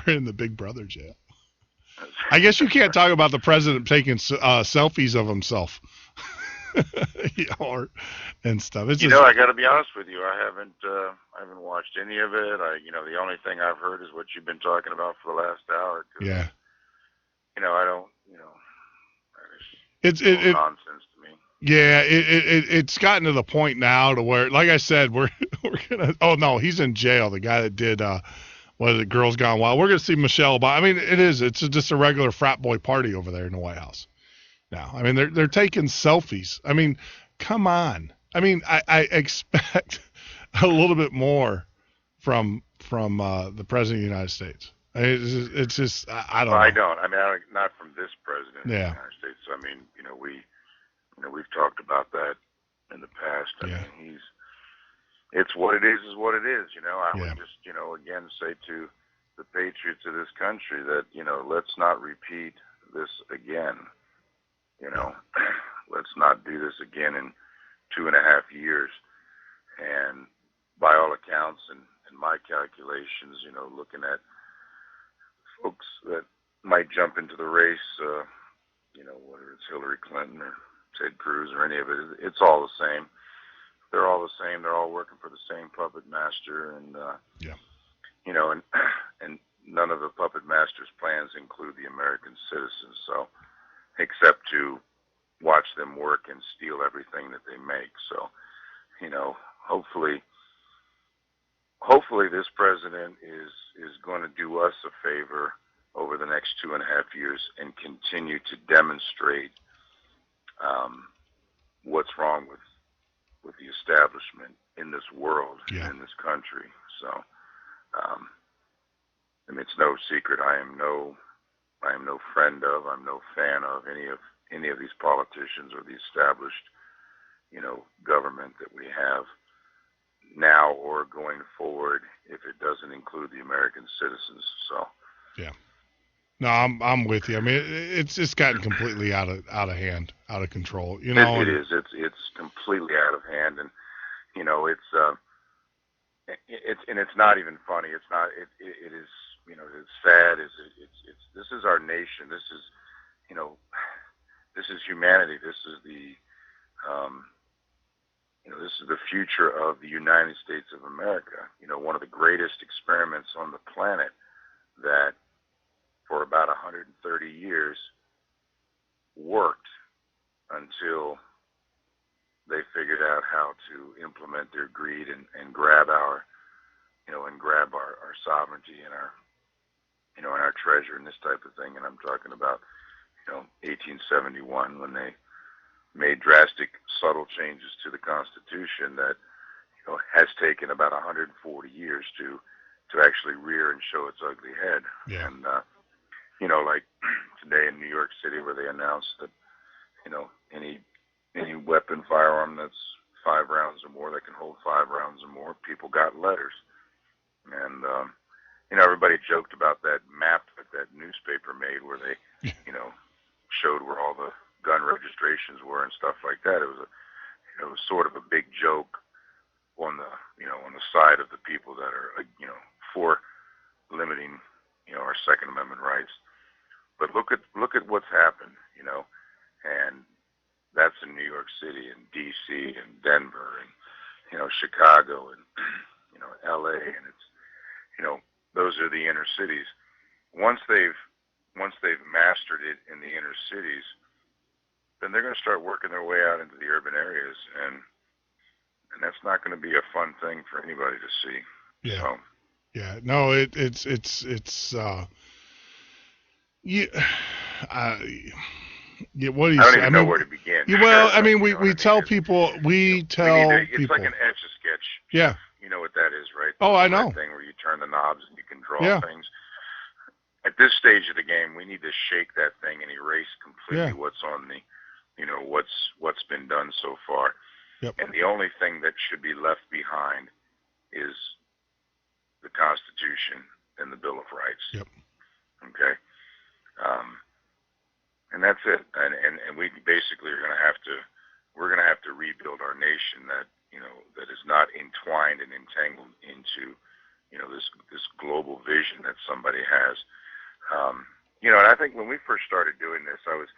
We're in the Big Brother jail. I guess you can't talk about the president taking selfies of himself. And stuff. It's I got to be honest with you. I haven't watched any of it. The only thing I've heard is what you've been talking about for the last hour. Yeah. I don't. It's nonsense to me. Yeah, it's gotten to the point now to where, like I said, we're gonna. Oh no, he's in jail. The guy that did what is it, Girls Gone Wild. We're gonna see Michelle Obama. I mean, it's just a regular frat boy party over there in the White House. Now, I mean, they're taking selfies. I mean, come on. I mean, I expect a little bit more from the president of the United States. I mean, it's just I don't know. I don't. I mean, not from this president of the Yeah. United States. I mean, we've talked about that in the past. I mean, it's what it is what it is. I would just, again say to the patriots of this country that, let's not repeat this again. Let's not do this again in 2.5 years. And by all accounts and my calculations, looking at folks that might jump into the race, whether it's Hillary Clinton or Ted Cruz or any of it, it's all the same. They're all the same. They're all working for the same puppet master, and and none of the puppet master's plans include the American citizens. So, except to watch them work and steal everything that they make. So, hopefully this president is going to do us a favor over the next 2.5 years and continue to demonstrate what's wrong with the establishment in this world, in this country. So, I mean, it's no secret. I am no friend of, I'm no fan of any of these politicians or the established, government that we have now or going forward, if it doesn't include the American citizens. So, yeah. No, I'm with you. I mean, it's just gotten completely out of hand, out of control. It is. It's completely out of hand, and it's not even funny. It's not. It is. It's sad. This is our nation. This is, this is humanity. This is the, this is the future of the United States of America. One of the greatest experiments on the planet that for about 130 years worked until they figured out how to implement their greed and grab our, our sovereignty and our, and our treasure and this type of thing. And I'm talking about, 1871 when they made drastic, subtle changes to the Constitution that, has taken about 140 years to actually rear and show its ugly head. Yeah. And, like today in New York City where they announced that, any weapon, firearm that's 5 rounds or more, that can hold 5 rounds or more, people got letters. And, everybody joked about that map that that newspaper made where they, showed where all the gun registrations were and stuff like that. It was sort of a big joke on the, on the side of the people that are, for limiting, our Second Amendment rights. But look at what's happened, and that's in New York City and D.C. and Denver and, Chicago and, L.A. and it's, those are the inner cities. Once they've mastered it in the inner cities, then they're going to start working their way out into the urban areas, and that's not going to be a fun thing for anybody to see. Yeah. So, yeah. No, it's what do you I don't say? even know where to begin. Well, I mean, we tell people, it's like an Etch-a-Sketch. Yeah. You know what that is, right? Oh, I know. That thing where you turn the knobs and you can draw Yeah. things. At this stage of the game, we need to shake that thing and erase completely what's on the, what's been done so far. Yep. And the only thing that should be left behind is the Constitution and the Bill of Rights. Yep. Okay. And that's it. And we basically are going to have to rebuild our nation that is not entwined and entangled into, this global vision that somebody has. And I think when we first started doing this, I was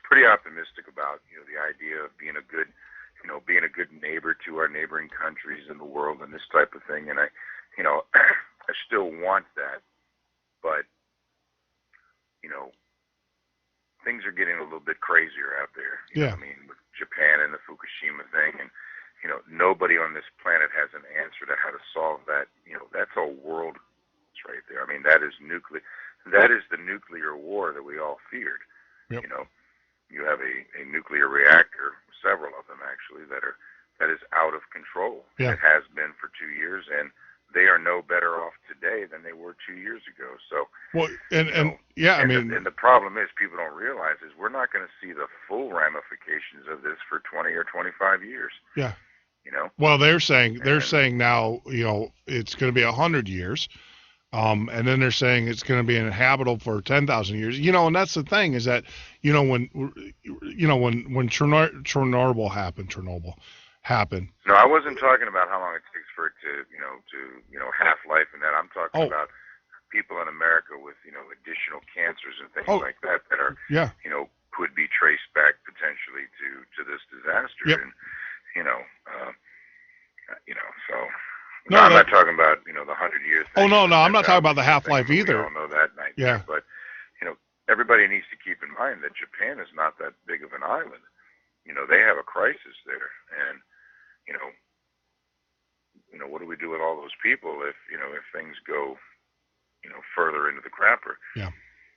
pretty optimistic about, the idea of being a good neighbor to our neighboring countries in the world and this type of thing. And I still want that, but, things are getting a little bit crazier out there. You know what I mean, with Japan and the Fukushima thing, and nobody on this planet has an answer to how to solve that. That's a world right there. I mean, that is nuclear. That is the nuclear war that we all feared. Yep. You have a nuclear reactor, several of them actually, that is out of control. Yeah. It has been for 2 years, and they are no better off today than they were 2 years ago. So, and the problem is people don't realize is we're not going to see the full ramifications of this for 20 or 25 years. Yeah. Well, they're saying now, it's going to be 100 years. And then they're saying it's going to be inhabitable for 10,000 years. And that's the thing is that, when Chernobyl happened. No, I wasn't talking about how long it takes for it to half-life and that. I'm talking about people in America with, additional cancers and things like that are, could be traced back potentially to this disaster. Yep. And, so. No, I'm not talking about, the 100-year thing. Oh, no, I'm not talking about the half-life either. We all know that. Yeah. But, everybody needs to keep in mind that Japan is not that big of an island. They have a crisis there. And, what do we do with all those people if things go, further into the crapper? Yeah.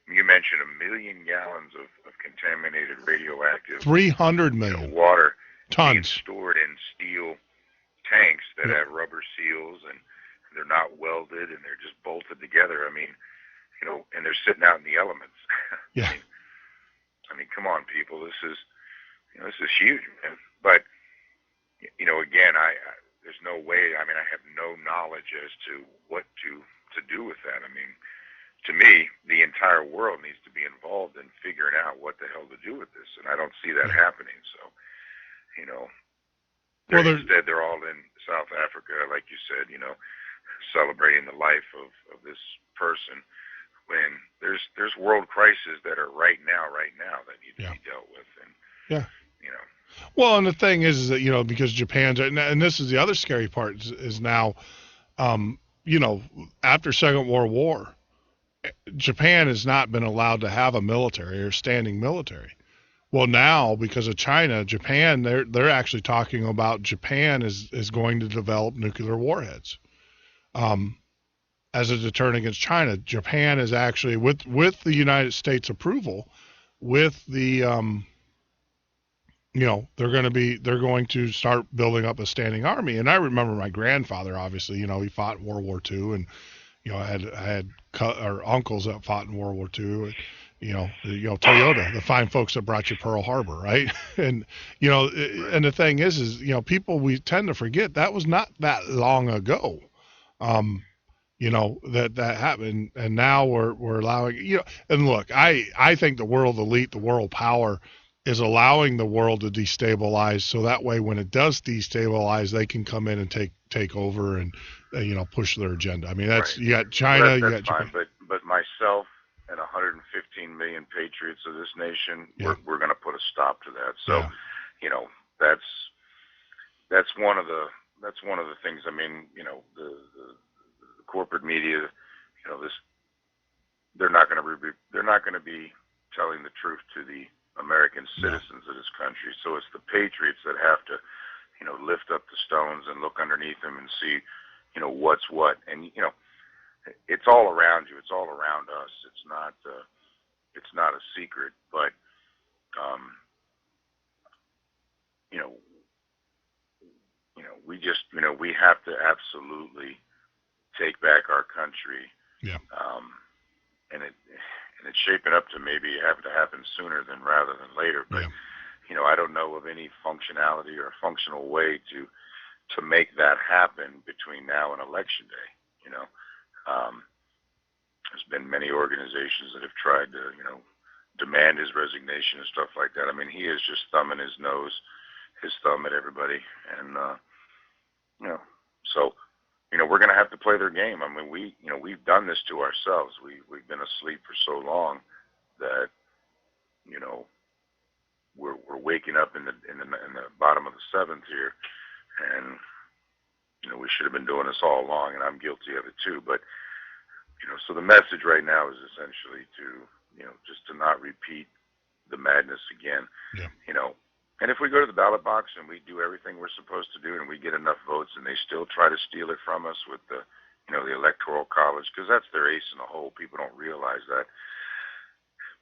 You mentioned 1 million gallons of contaminated radioactive 300 million water tons being stored in steel tanks that have rubber seals, and they're not welded, and they're just bolted together. I mean, and they're sitting out in the elements. Yeah. I mean, come on, people. This is huge, man. But, again, there's no way. I mean, I have no knowledge as to what to do with that. I mean, to me, the entire world needs to be involved in figuring out what the hell to do with this, and I don't see that happening. So, instead they're all in South Africa, like you said, celebrating the life of this person, when there's world crises that are right now that need to be dealt with. And well, and the thing is that because Japan's, and this is the other scary part is now, after Second World War, Japan has not been allowed to have a military or standing military. Well, now because of China, Japan, they're actually talking about Japan is going to develop nuclear warheads. As a deterrent against China, Japan is actually with the United States approval, with the they're going to start building up a standing army. And I remember my grandfather, obviously, he fought in World War II, and I had our uncles that fought in World War II. Toyota, the fine folks that brought you Pearl Harbor, right? And and the thing is people, we tend to forget that was not that long ago. That happened, and now we're allowing, and look, I think the world elite, the world power is allowing the world to destabilize, so that way when it does destabilize, they can come in and take over and push their agenda. I mean, that's right. You got China, that's you got fine, Japan. But myself and 115 million patriots of this nation, we're going to put a stop to that. So, that's one of the things. I mean, the corporate media, they're not going to be telling the truth to the American citizens of this country. So it's the patriots that have to, lift up the stones and look underneath them and see, what's what. And it's all around you. It's all around us. It's not a secret. But we just, we have to absolutely take back our country. Yeah. And it's shaping up to maybe have to happen sooner rather than later. But I don't know of any functionality or functional way to make that happen between now and Election Day. There's been many organizations that have tried to, demand his resignation and stuff like that. I mean, he is just thumbing his thumb at everybody, and so. We're going to have to play their game. I mean, we've done this to ourselves. We've been asleep for so long that, we're waking up in the bottom of the seventh here, and we should have been doing this all along, and I'm guilty of it too. But so the message right now is essentially to just to not repeat the madness again. Yeah. And if we go to the ballot box and we do everything we're supposed to do and we get enough votes and they still try to steal it from us with the Electoral College, because that's their ace in the hole. People don't realize that.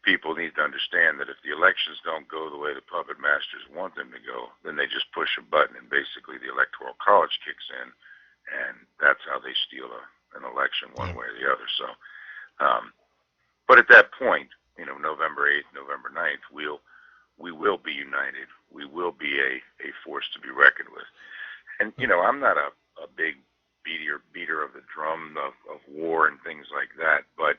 People need to understand that if the elections don't go the way the puppet masters want them to go, then they just push a button and basically the Electoral College kicks in, and that's how they steal an election one way or the other. So, but at that point, November 8th, November 9th, we will be united. We will be a force to be reckoned with. And, I'm not a big beater of the drum of war and things like that, but,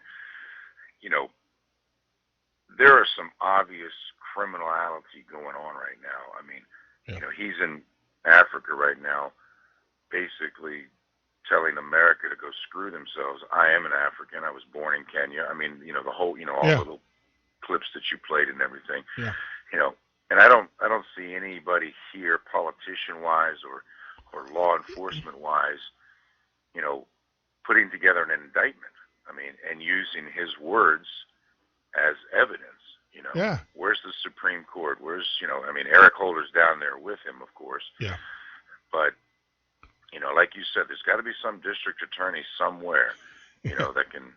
there are some obvious criminality going on right now. I mean, he's in Africa right now basically telling America to go screw themselves. I am an African. I was born in Kenya. I mean, the whole, all the little clips that you played and everything. Yeah. And I don't see anybody here, politician-wise or law enforcement-wise, putting together an indictment. I mean, and using his words as evidence. Where's the Supreme Court? Where's Eric Holder's down there with him, of course. Yeah. But like you said, there's got to be some district attorney somewhere, that can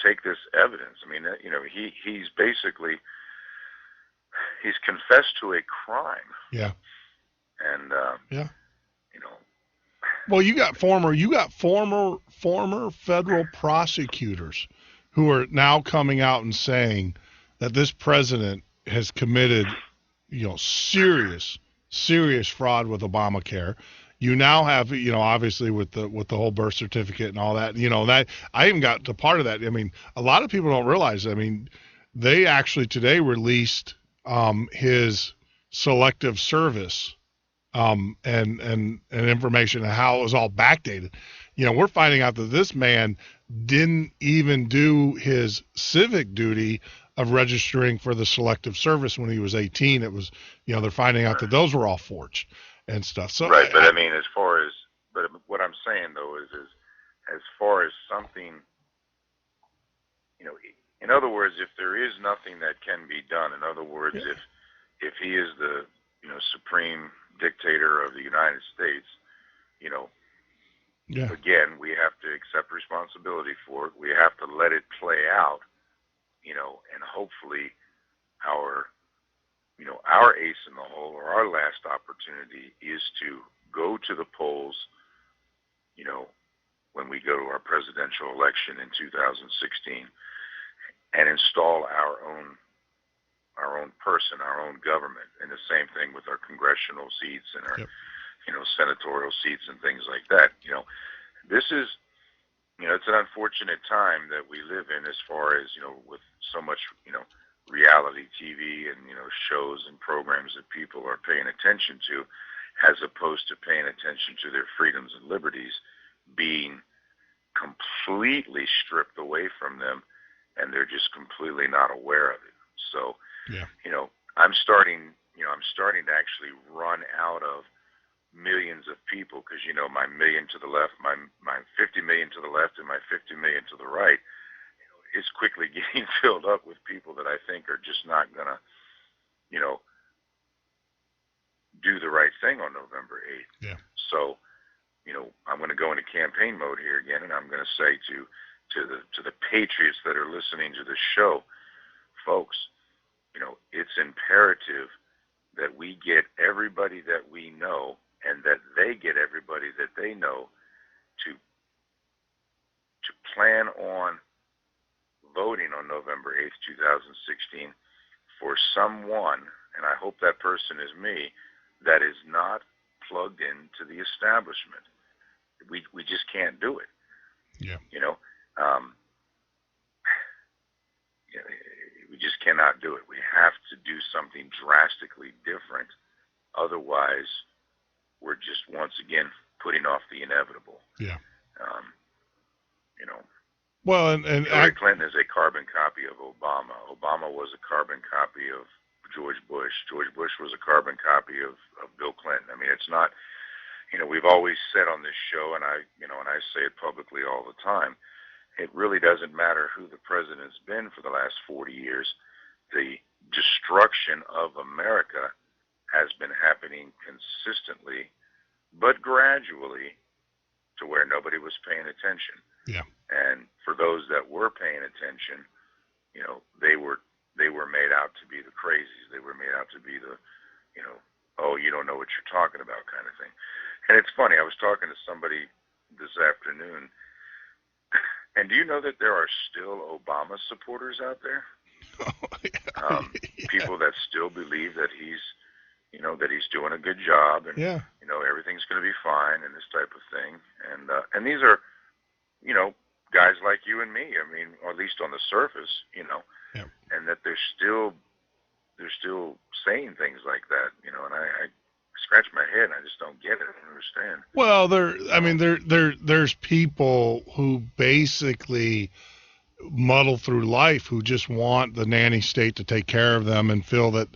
take this evidence. I mean, he's basically. He's confessed to a crime. Yeah. And Well, you got former federal prosecutors who are now coming out and saying that this president has committed, serious fraud with Obamacare. You now have, obviously with the whole birth certificate and all that, that I even got to part of that. I mean, a lot of people don't realize. I mean, they actually today released his selective service and information and how it was all backdated. We're finding out that this man didn't even do his civic duty of registering for the selective service when he was 18. It was, they're finding out that those were all forged and stuff. So right, but I mean, but what I'm saying though is as far as something in other words, if there is nothing that can be done, in other words, if he is the, supreme dictator of the United States, again, we have to accept responsibility for it. We have to let it play out, and hopefully our ace in the hole, or our last opportunity, is to go to the polls, when we go to our presidential election in 2016, and install our own person, our own government. And the same thing with our congressional seats and our, senatorial seats and things like that. This is, it's an unfortunate time that we live in, as far as, with so much, reality TV and, shows and programs that people are paying attention to, as opposed to paying attention to their freedoms and liberties being completely stripped away from them, and they're just completely not aware of it. So, I'm starting to actually run out of millions of people, because, my million to the left, my 50 million to the left, and my 50 million to the right, is quickly getting filled up with people that I think are just not going to, do the right thing on November 8th. Yeah. So, I'm going to go into campaign mode here again, and I'm going to say to the patriots that are listening to the show, folks, it's imperative that we get everybody that we know, and that they get everybody that they know, to plan on voting on November 8th, 2016, for someone, and I hope that person is me, that is not plugged into the establishment. We just can't do it. Yeah. We just cannot do it. We have to do something drastically different. Otherwise, we're just once again putting off the inevitable. Yeah. Well, and Hillary Clinton is a carbon copy of Obama. Obama was a carbon copy of George Bush. George Bush was a carbon copy of Bill Clinton. I mean, it's not. We've always said on this show, and I say it publicly all the time, it really doesn't matter who the president's been for the last 40 years. The destruction of America has been happening consistently, but gradually, to where nobody was paying attention. Yeah. And for those that were paying attention, they were made out to be the crazies. They were made out to be the, oh, you don't know what you're talking about kind of thing. And it's funny, I was talking to somebody this afternoon, and do you know that there are still Obama supporters out there? People that still believe that he's doing a good job, and everything's going to be fine, and this type of thing. And these are, guys like you and me. I mean, or at least on the surface, and that they're still saying things like that, and I scratch my head, and I just don't get it. I don't understand. Well, there's people who basically muddle through life, who just want the nanny state to take care of them, and feel that,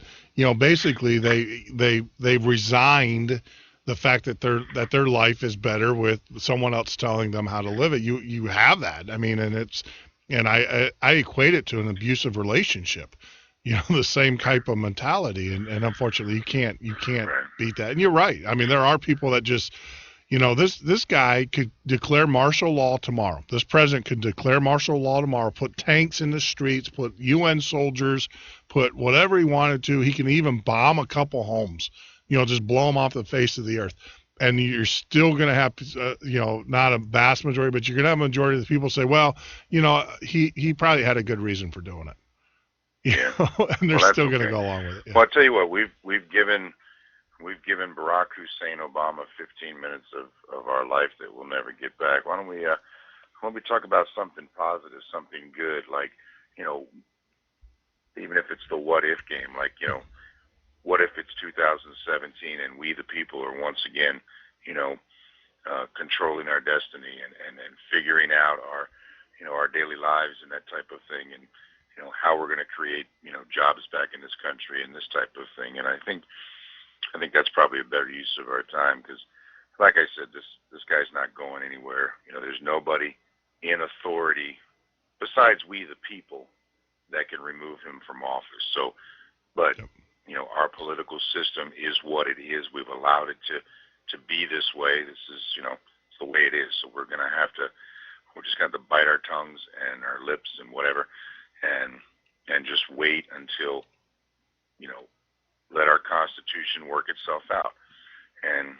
basically they've resigned the fact that their life is better with someone else telling them how to live it. You have that. I mean, and I equate it to an abusive relationship. The same type of mentality, and unfortunately you can't beat that. And you're right. I mean, there are people that just, this guy could declare martial law tomorrow. This president could declare martial law tomorrow, put tanks in the streets, put UN soldiers, put whatever he wanted to. He can even bomb a couple homes, just blow them off the face of the earth. And you're still going to have, not a vast majority, but you're going to have a majority of the people say, well, he probably had a good reason for doing it. And they're still going to go along with it. Yeah. Well, I'll tell you what, we've given Barack Hussein Obama 15 minutes of our life that we'll never get back. Why don't we talk about something positive, something good, like, even if it's the what if game, like, what if it's 2017 and we the people are once again, controlling our destiny and figuring out our daily lives and that type of thing, and how we're going to create, jobs back in this country and this type of thing. And I think that's probably a better use of our time, because, like I said, this guy's not going anywhere. There's nobody in authority besides we the people, that can remove him from office. So, but, our political system is what it is. We've allowed it to be this way. This is, it's the way it is. So we're just going to bite our tongues and our lips and whatever, and just wait until, let our Constitution work itself out. And,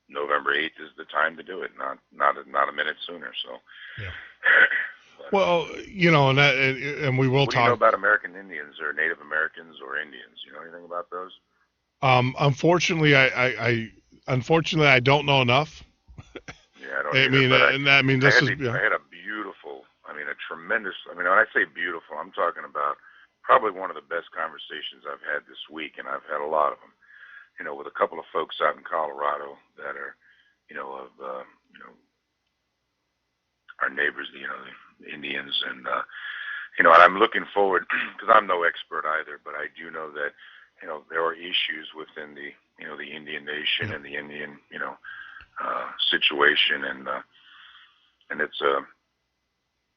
November 8th is the time to do it, not a minute sooner. So, yeah. Well, and we will talk. What do you know about American Indians or Native Americans or Indians? You know anything about those? Unfortunately, I don't know enough. Yeah, I don't. I had a beautiful, a tremendous. When I say beautiful, I'm talking about probably one of the best conversations I've had this week, and I've had a lot of them. With a couple of folks out in Colorado that are, our neighbors, the Indians, and and I'm looking forward because I'm no expert either, but I do know that there are issues within the the Indian nation and the Indian situation, and it's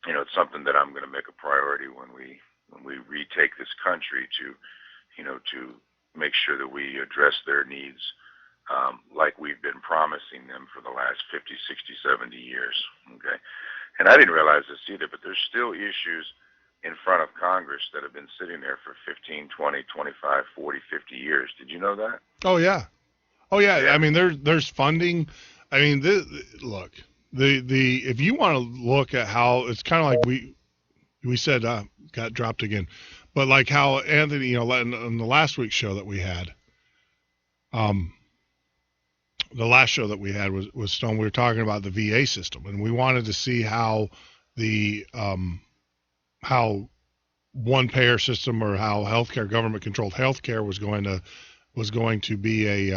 it's something that I'm going to make a priority when we retake this country to to make sure that we address their needs like we've been promising them for the last 50, 60, 70 years. Okay. And I didn't realize this either, but there's still issues in front of Congress that have been sitting there for 15, 20, 25, 40, 50 years. Did you know that? Oh, yeah. Oh, yeah. There's funding. Look, if you want to look at how it's kind of like we said, got dropped again, but like how Anthony, in the last week's show that we had, the last show that we had was Stone. We were talking about the VA system, and we wanted to see how the how one payer system or how healthcare, government controlled healthcare was going to be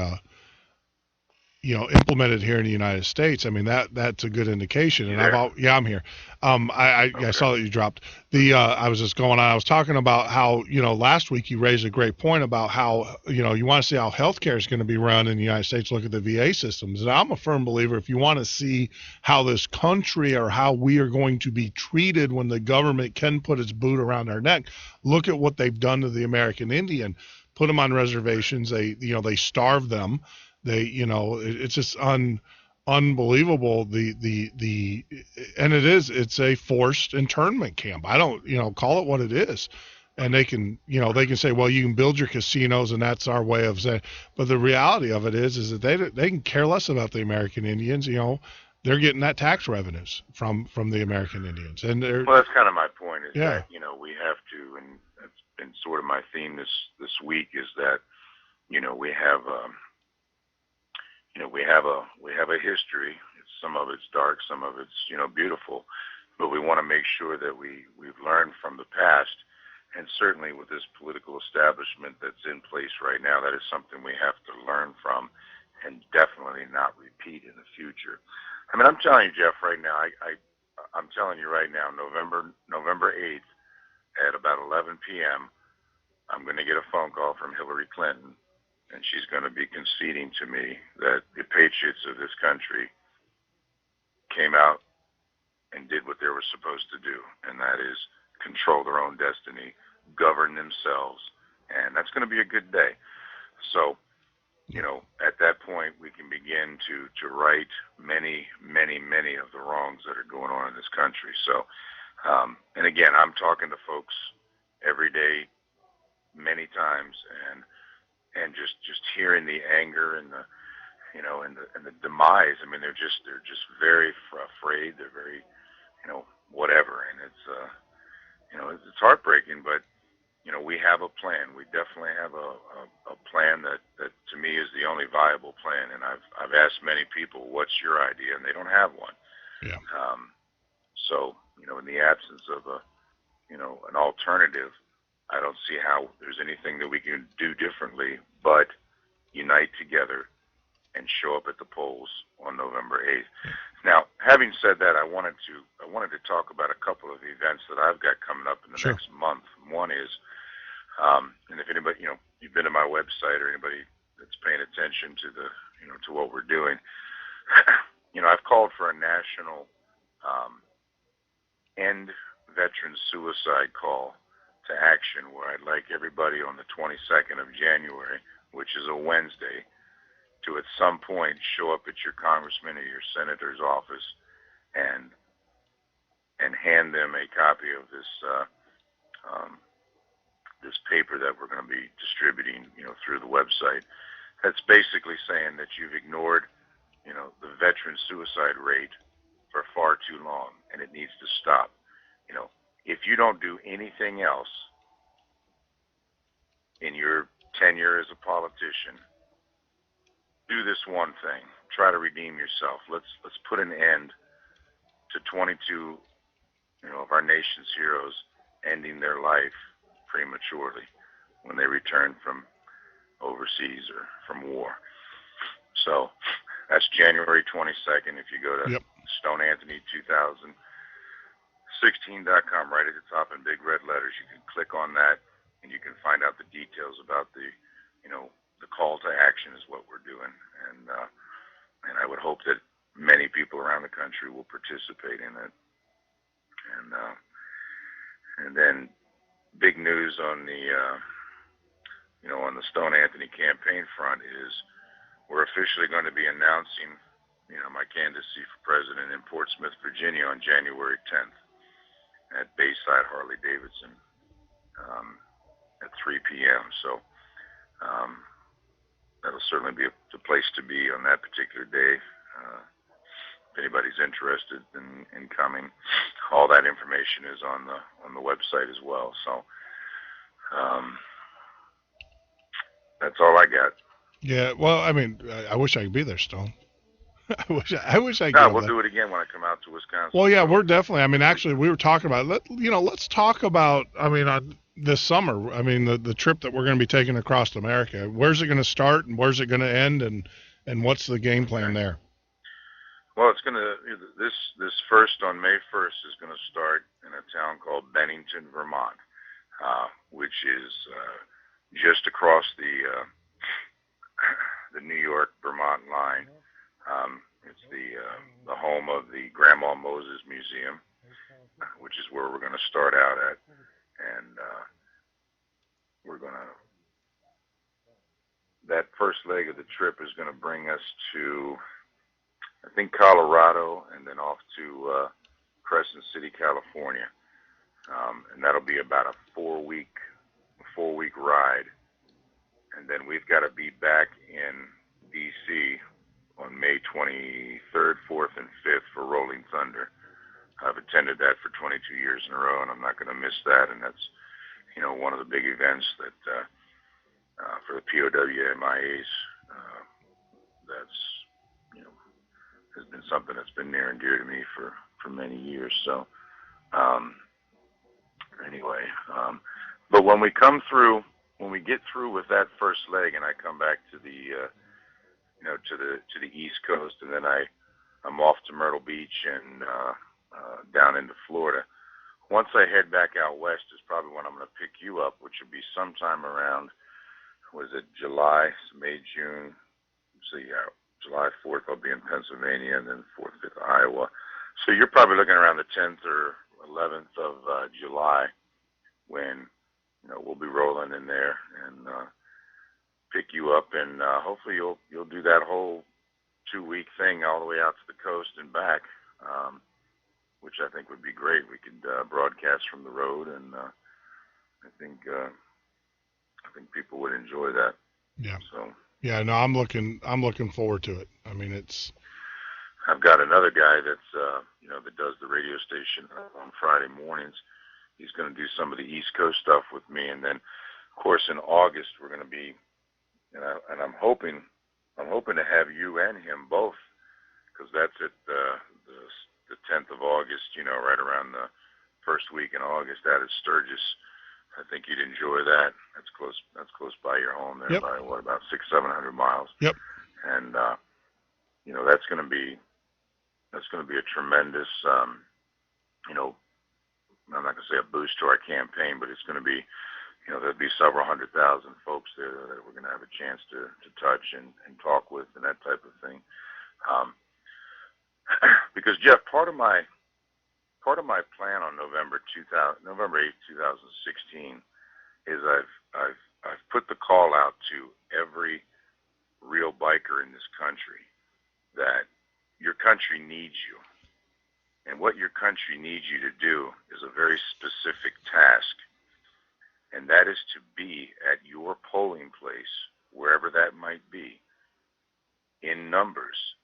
implemented here in the United States. That's a good indication. And I'm here. I saw that you dropped I was just going on. I was talking about how, last week you raised a great point about how, you want to see how healthcare is going to be run in the United States. Look at the VA systems. And I'm a firm believer, if you want to see how this country or how we are going to be treated when the government can put its boot around our neck, look at what they've done to the American Indian. Put them on reservations. They starve them. It's just unbelievable. It's a forced internment camp. I don't, call it what it is. And they can say, well, you can build your casinos and that's our way of saying, but the reality of it is that they can care less about the American Indians. They're getting that tax revenues from the American Indians. And that's kind of my point is that, we have to, and that's been sort of my theme this week is that, we have a history. Some of it's dark, some of it's beautiful, but we want to make sure that we've learned from the past, and certainly with this political establishment that's in place right now, that is something we have to learn from, and definitely not repeat in the future. I'm telling you, Jeff, right now, I'm telling you right now, November 8th at about 11 p.m., I'm going to get a phone call from Hillary Clinton. And she's going to be conceding to me that the patriots of this country came out and did what they were supposed to do, and that is control their own destiny, govern themselves, and that's going to be a good day. So, at that point, we can begin to right many, many, many of the wrongs that are going on in this country. So, and again, I'm talking to folks every day, many times, and just hearing the anger and the and the demise. They're just very afraid. They're very whatever, and it's heartbreaking. But we have a plan. We definitely have a plan that to me is the only viable plan. And I've asked many people, what's your idea, and they don't have one. Yeah. So in the absence of an alternative, I don't see how there's anything that we can do differently but unite together and show up at the polls on November 8th. Now, having said that, I wanted to talk about a couple of events that I've got coming up in the next month. One is, and if anybody, you've been to my website or anybody that's paying attention to the, to what we're doing, I've called for a national End Veteran Suicide Call to Action, where I'd like everybody on the 22nd of January, which is a Wednesday, to at some point show up at your congressman or your senator's office and hand them a copy of this this paper that we're going to be distributing, through the website. That's basically saying that you've ignored, the veteran suicide rate for far too long, and it needs to stop. If you don't do anything else in your tenure as a politician, do this one thing. Try to redeem yourself. Let's put an end to 22, of our nation's heroes ending their life prematurely when they return from overseas or from war. So that's January 22nd. If you go to StoneAnthony2016.com, right at the top in big red letters, you can click on that and you can find out the details about the call to action is what we're doing. And I would hope that many people around the country will participate in it. And then big news on the on the Stone Anthony campaign front is we're officially going to be announcing my candidacy for president in Portsmouth, Virginia on January 10th at Bayside Harley Davidson at 3 p.m. So that'll certainly be the place to be on that particular day. If anybody's interested in coming, all that information is on the website as well. So that's all I got. Yeah, well, I mean, I wish I could be there, Stone. I wish I could. No, we'll do it again when I come out to Wisconsin. Well, yeah, we're definitely. I mean, actually, we were talking about. Let's talk about. I mean, this summer. I mean, the trip that we're going to be taking across America. Where's it going to start, and where's it going to end, and what's the game plan there? Well, it's going to this first on May 1st is going to start in a town called Bennington, Vermont, which is just across the New York-Vermont line. It's the home of the Grandma Moses Museum, which is where we're going to start out at, and that first leg of the trip is going to bring us to, I think, Colorado, and then off to Crescent City, California, and that'll be about a four-week ride, and then we've got to be back in D.C. on May 23rd, 4th, and 5th for Rolling Thunder. I've attended that for 22 years in a row, and I'm not going to miss that, and that's one of the big events that for the POW-MIAs that's has been something that's been near and dear to me for many years. So anyway, but when we get through with that first leg, and I come back to the to the East Coast, and then I'm off to Myrtle Beach and down into Florida. Once I head back out west is probably when I'm going to pick you up, which will be sometime around, July, May, June. So July 4th I'll be in Pennsylvania, and then 4th, 5th Iowa. So you're probably looking around the 10th or 11th of July when we'll be rolling in there and pick you up, and hopefully you'll do that whole 2-week thing all the way out to the coast and back, which I think would be great. We could broadcast from the road, and I think people would enjoy that. Yeah. So. Yeah, no, I'm looking forward to it. I mean, I've got another guy that's that does the radio station on Friday mornings. He's going to do some of the East Coast stuff with me, and then, of course, in August we're going to be, and I'm hoping to have you and him both, because that's at the 10th of August. Right around the first week in August out at Sturgis. I think you'd enjoy that. That's close by your home there. Yep. By about 600-700 miles. Yep. And that's going to be a tremendous I'm not going to say a boost to our campaign, but it's going to be there'll be several 100,000 folks there that we're going to have a chance to touch and talk with and that type of thing. Because Jeff, part of my part of my plan on November 8th, 2016, is I've put the call out to every real biker in this country that your country needs you. And what your country needs you to do is a very specific task, and that is to be at your polling place, wherever that might be, in numbers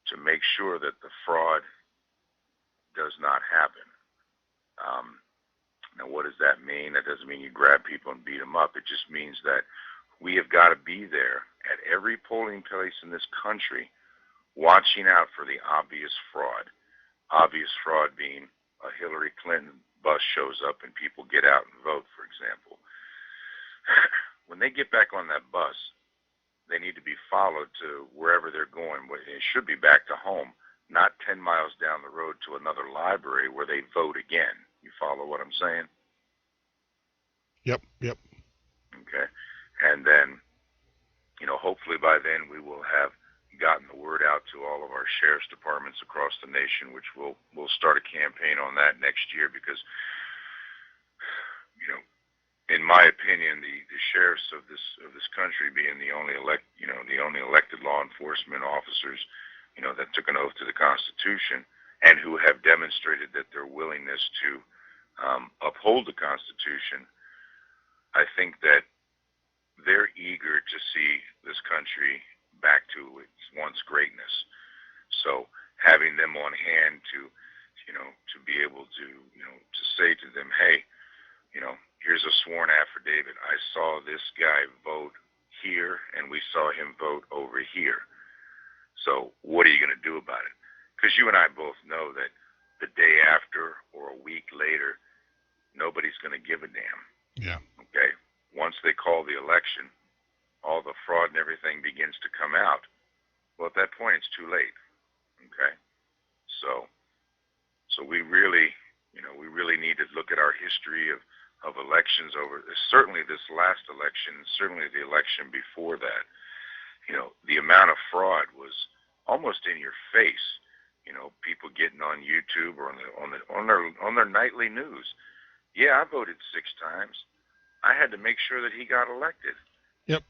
to make sure that the fraud does not happen. Now, what does that mean? That doesn't mean you grab people and beat them up. It just means that we have got to be there at every polling place in this country watching out for the obvious fraud. Obvious fraud being a Hillary Clinton bus shows up and people get out and vote, for example. When they get back on that bus, they need to be followed to wherever they're going. It should be back to home, not 10 miles down the road to another library where they vote again. You follow what I'm saying? Yep. Okay. And then, hopefully by then we will have gotten the word out to all of our sheriff's departments across the nation, which we'll start a campaign on that next year because, in my opinion, the sheriffs of this country being the only elected law enforcement officers, that took an oath to the Constitution and who have demonstrated that their willingness to uphold the Constitution, I think that they're eager to see this country back to its once greatness. So having them on hand to be able to say to them, hey, here's a sworn affidavit. I saw this guy vote here, and we saw him vote over here. So what are you going to do about it? Because you and I both know that the day after or a week later, nobody's going to give a damn. Yeah. Okay? Once they call the election, all the fraud and everything begins to come out. Well, at that point, it's too late. Okay? So we really need to look at our history of elections over, certainly this last election, certainly the election before that. The amount of fraud was almost in your face. People getting on YouTube or on their nightly news. Yeah, I voted 6 times. I had to make sure that he got elected. Yep.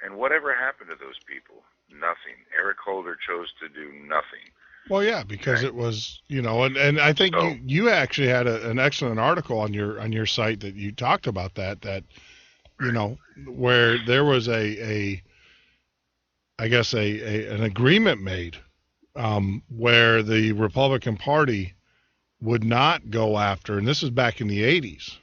And whatever happened to those people? Nothing. Eric Holder chose to do nothing. Well, yeah, because it was, and I think you actually had an excellent article on your site that you talked about that where there was an agreement made where the Republican Party would not go after, and this is back in the 80s,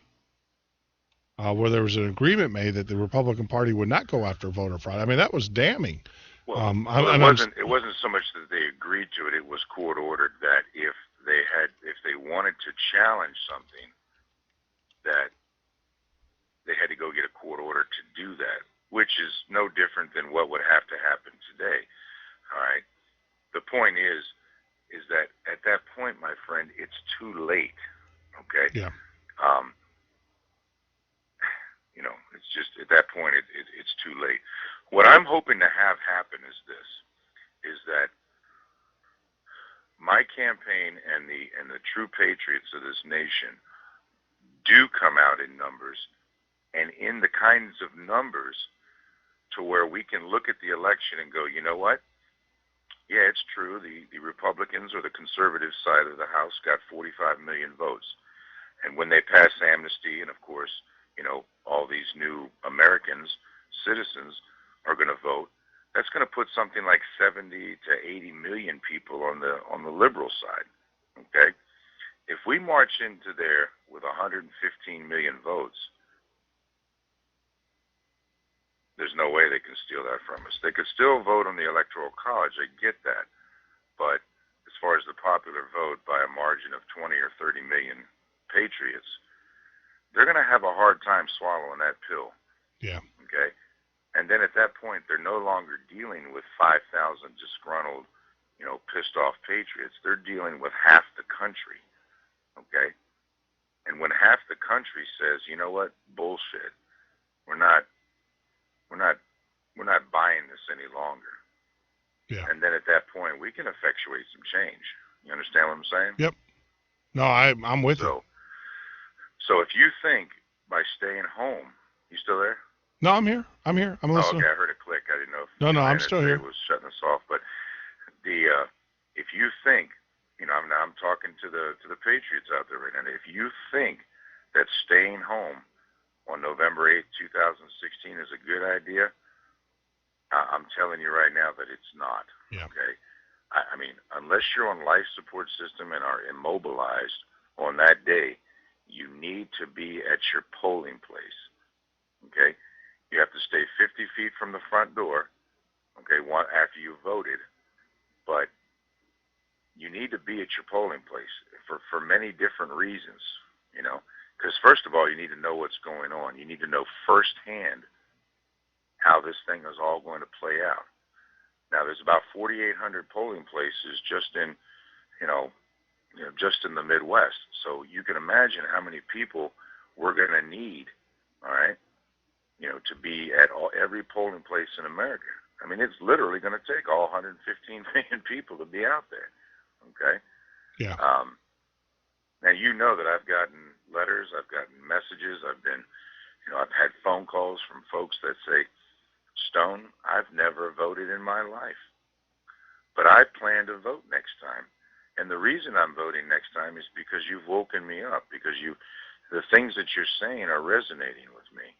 where there was an agreement made that the Republican Party would not go after voter fraud. I mean, that was damning. Well, it wasn't so much that they agreed to it. It was court ordered that if they wanted to challenge something, that they had to go get a court order to do that, which is no different than what would have to happen today. All right. The point is that at that point, my friend, it's too late. Okay. Yeah. It's just at that point it's too late. What I'm hoping to have happen is that my campaign and the true patriots of this nation do come out in numbers, and in the kinds of numbers to where we can look at the election and go, you know what? Yeah, it's true. The Republicans or the conservative side of the House got 45 million votes. And when they pass amnesty, and of course, all these new Americans, citizens, are going to vote, that's going to put something like 70 to 80 million people on the liberal side. Okay? If we march into there with 115 million votes, there's no way they can steal that from us. They could still vote on the Electoral College, I get that. But as far as the popular vote by a margin of 20 or 30 million patriots, they're going to have a hard time swallowing that pill. Yeah. Okay? And then at that point, they're no longer dealing with 5,000 disgruntled, pissed off patriots. They're dealing with half the country. Okay? And when half the country says, you know what, bullshit, we're not buying this any longer. Yeah. And then at that point, we can effectuate some change. You understand what I'm saying? Yep. No, I'm with you. So if you think by staying home, you still there? No, I'm here. I'm listening. Oh, okay, I heard a click. I didn't know if No, I'm still here. It was shutting us off. But if you think, I'm talking to the Patriots out there right now. If you think that staying home on November 8th, 2016 is a good idea, I'm telling you right now that it's not. Yeah. Okay. I mean, unless you're on life support system and are immobilized on that day, you need to be at your polling place. Okay. You have to stay 50 feet from the front door. Okay. After you voted, but you need to be at your polling place for many different reasons. Because first of all, you need to know what's going on. You need to know firsthand how this thing is all going to play out. Now, there's about 4,800 polling places just in the Midwest. So you can imagine how many people we're going to need, all right, to be at every polling place in America. I mean, it's literally going to take all 115 million people to be out there, okay? Yeah. Now, you know that I've gotten letters, I've gotten messages, I've had phone calls from folks that say, Stone, I've never voted in my life, but I plan to vote next time. And the reason I'm voting next time is because you've woken me up, because the things that you're saying are resonating with me.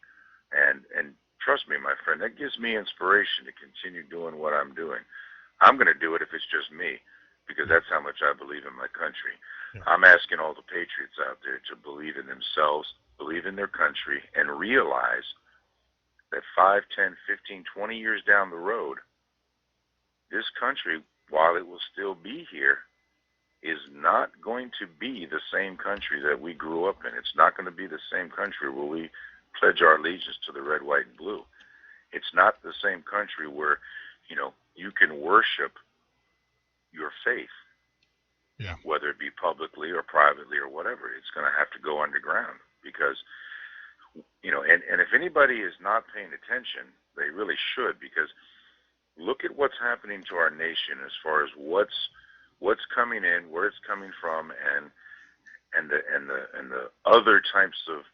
And trust me, my friend, that gives me inspiration to continue doing what I'm doing. I'm going to do it if it's just me, because that's how much I believe in my country. Yeah. I'm asking all the patriots out there to believe in themselves, believe in their country, and realize that 5, 10, 15, 20 years down the road, this country, while it will still be here, is not going to be the same country that we grew up in. It's not going to be the same country where we pledge our allegiance to the red, white, and blue. It's not the same country where, you can worship your faith, yeah, whether it be publicly or privately or whatever. It's going to have to go underground because, and if anybody is not paying attention, they really should, because look at what's happening to our nation as far as what's coming in, where it's coming from, and the other types of,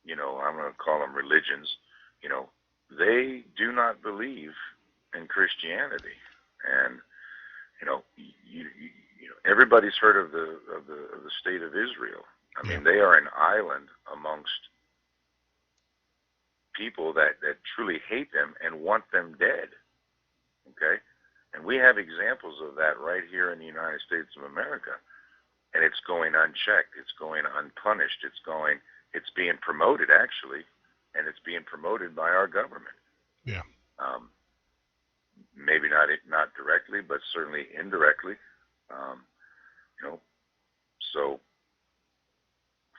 I'm going to call them religions. They do not believe in Christianity, and everybody's heard of the state of Israel. I mean, they are an island amongst people that truly hate them and want them dead. Okay? And we have examples of that right here in the United States of America. And it's going unchecked. It's going unpunished. It's being promoted, actually, and it's being promoted by our government. Yeah. Maybe not directly, but certainly indirectly. So,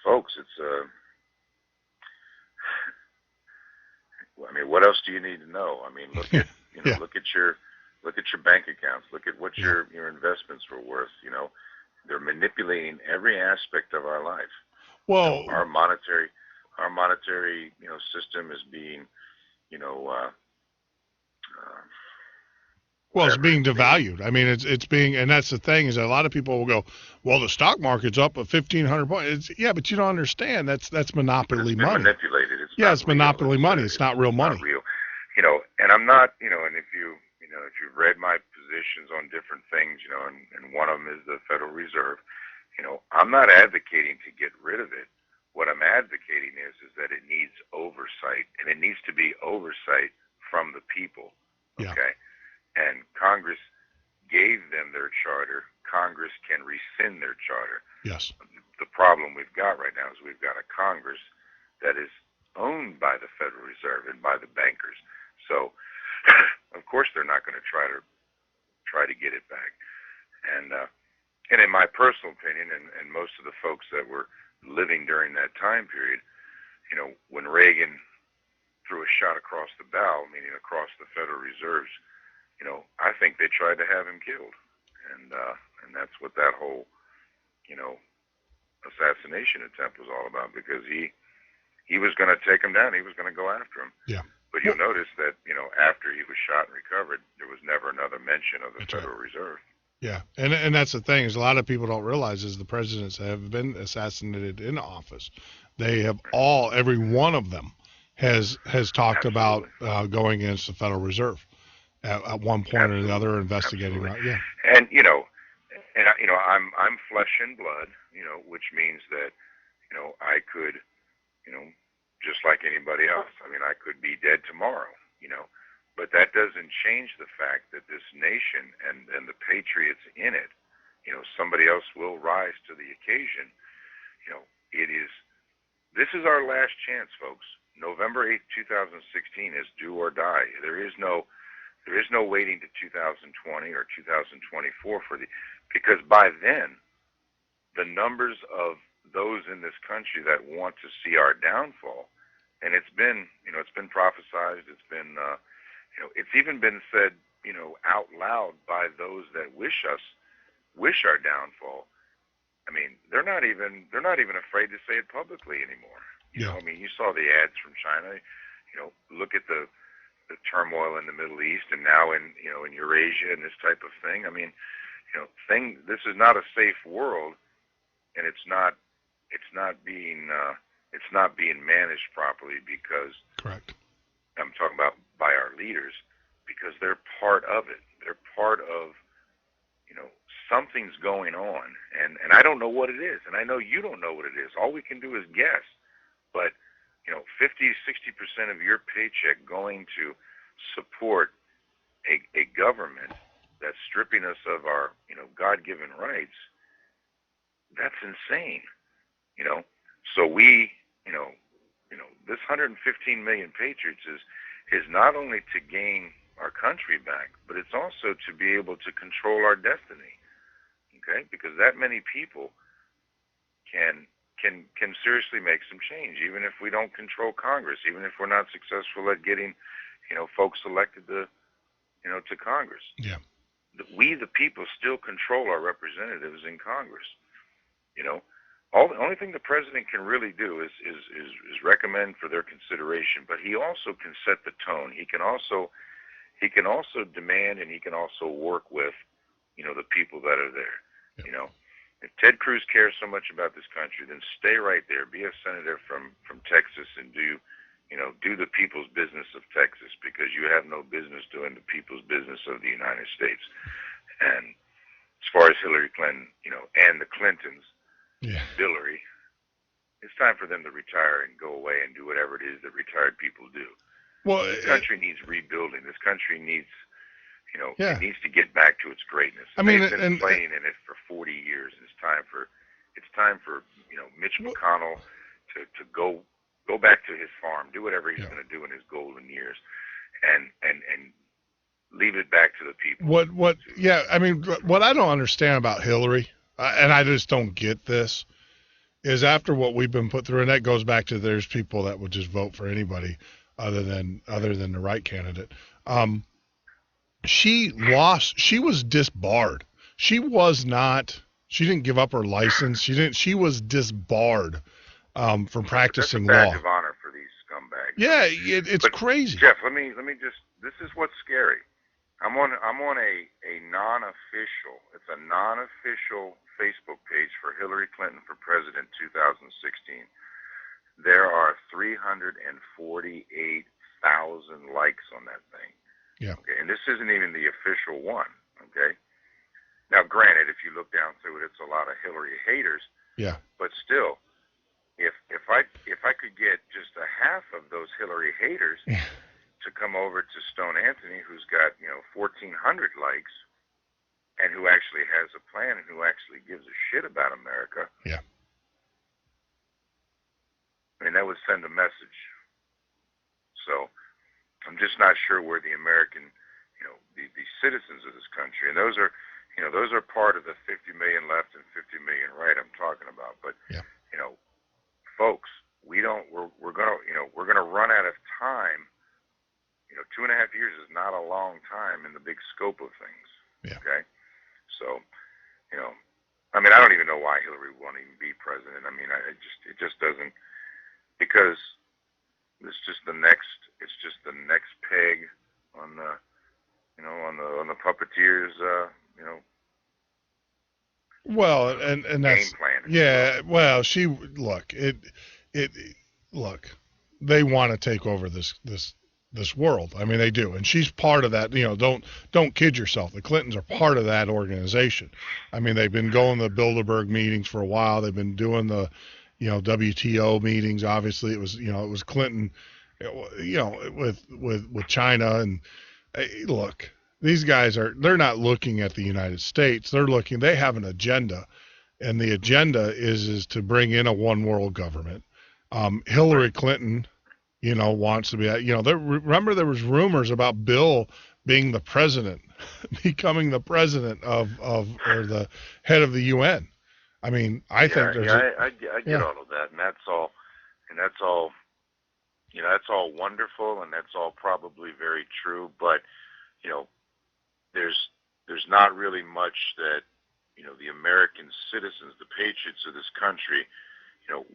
folks, it's I mean, what else do you need to know? I mean, look at look at your bank accounts. Look at what your investments were worth. They're manipulating every aspect of our life. Well, our monetary system is being well, it's being devalued. I mean, it's being, and that's the thing, is that a lot of people will go, well, the stock market's up at 1,500 points. Yeah, but you don't understand. That's monopoly money. Manipulated. It's monopoly money. It's not real money. Not real. And I'm not, and if you've read my positions on different things, and one of them is the Federal Reserve, I'm not advocating to get rid of it. What I'm advocating is that it needs oversight, and it needs to be oversight from the people. Okay. Yeah. And Congress gave them their charter. Congress can rescind their charter. Yes. The problem we've got right now is we've got a Congress that is owned by the Federal Reserve and by the bankers. So, of course, they're not going to try to get it back. And in my personal opinion, and most of the folks that were living during that time period, when Reagan threw a shot across the bow, meaning across the Federal Reserve's, I think they tried to have him killed, and that's what that whole, assassination attempt was all about, because he was going to take him down. He was going to go after him. Yeah. But you'll notice that, after he was shot and recovered, there was never another mention of the Federal Reserve. Yeah, and that's the thing is a lot of people don't realize is the presidents have been assassinated in office. They have every one of them has talked about going against the Federal Reserve at one point or the other, investigating. Yeah, And I'm flesh and blood, which means that I could, just like anybody else. I mean, I could be dead tomorrow, but that doesn't change the fact that this nation and the patriots in it, somebody else will rise to the occasion. This is our last chance, folks. November 8th, 2016 is do or die. There is no waiting to 2020 or 2024 because by then the numbers of those in this country that want to see our downfall, and it's been prophesized, it's been it's even been said out loud by those that wish our downfall. I mean, they're not even afraid to say it publicly anymore. I mean, you saw the ads from China. Look at the turmoil in the Middle East, and now in Eurasia and this type of thing. I mean, this is not a safe world, and it's not being managed properly because correct. I'm talking about by our leaders because they're part of it. They're part of something's going on, and I don't know what it is, and I know you don't know what it is. All we can do is guess. But 50-60% of your paycheck going to support a government that's stripping us of our God-given rights, that's insane. So we this 115 million patriots is not only to gain our country back, but it's also to be able to control our destiny. Okay, because that many people can seriously make some change, even if we don't control Congress, even if we're not successful at getting, folks elected to Congress. Yeah. We, the people, still control our representatives in Congress. The only thing the president can really do is recommend for their consideration, but he also can set the tone. He can also demand, and he can also work with, the people that are there. Yeah. If Ted Cruz cares so much about this country, then stay right there. Be a senator from Texas and do the people's business of Texas, because you have no business doing the people's business of the United States. And as far as Hillary Clinton, and the Clintons, Hillary, it's time for them to retire and go away and do whatever it is that retired people do. Well, this country needs rebuilding. This country needs, it needs to get back to its greatness. I mean, they've been playing in it for 40 years, and it's time for Mitch McConnell to go back to his farm, do whatever he's going to do in his golden years, and leave it back to the people. I mean, what I don't understand about Hillary, and I just don't get this, is after what we've been put through, and that goes back to there's people that would just vote for anybody other than the right candidate. She lost. She was disbarred. She didn't give up her license. She was disbarred from practicing law. That's a badge of honor for these scumbags. Yeah, it's crazy. Jeff, let me just. This is what's scary. I'm on a non-official. It's a non-official Facebook page for Hillary Clinton for President 2016. There are 348,000 likes on that thing. Yeah. Okay, and this isn't even the official one. Okay. Now, granted, if you look down through it, it's a lot of Hillary haters. Yeah. But still, if I could get just a half of those Hillary haters to come over to Stone Anthony, who's got 1,400 likes, and who actually has a plan and who actually gives a shit about America. Yeah. I mean, that would send a message. So I'm just not sure where the American, the citizens of this country, and those are part of the 50 million left and 50 million right I'm talking about. But folks, we're gonna run out of time. 2.5 years is not a long time in the big scope of things. Yeah. Okay. So, I mean, I don't even know why Hillary won't even be president. I mean, it just doesn't, because it's just the next peg on the, on the puppeteer's, Well, and that's game plan. yeah. Well, look, they want to take over this world. I mean, they do, and she's part of that. Don't kid yourself. The Clintons are part of that organization. I mean, they've been going to Bilderberg meetings for a while. They've been doing the, WTO meetings. Obviously, it was Clinton, with China. And look, these guys they're not looking at the United States. They have an agenda, and the agenda is to bring in a one world government. Hillary Clinton, wants to be, remember there was rumors about Bill being the president, becoming the president or the head of the UN. I mean, I think there's I get all of that, and that's all, that's all wonderful, and that's all probably very true, but, there's not really much that, the American citizens, the patriots of this country,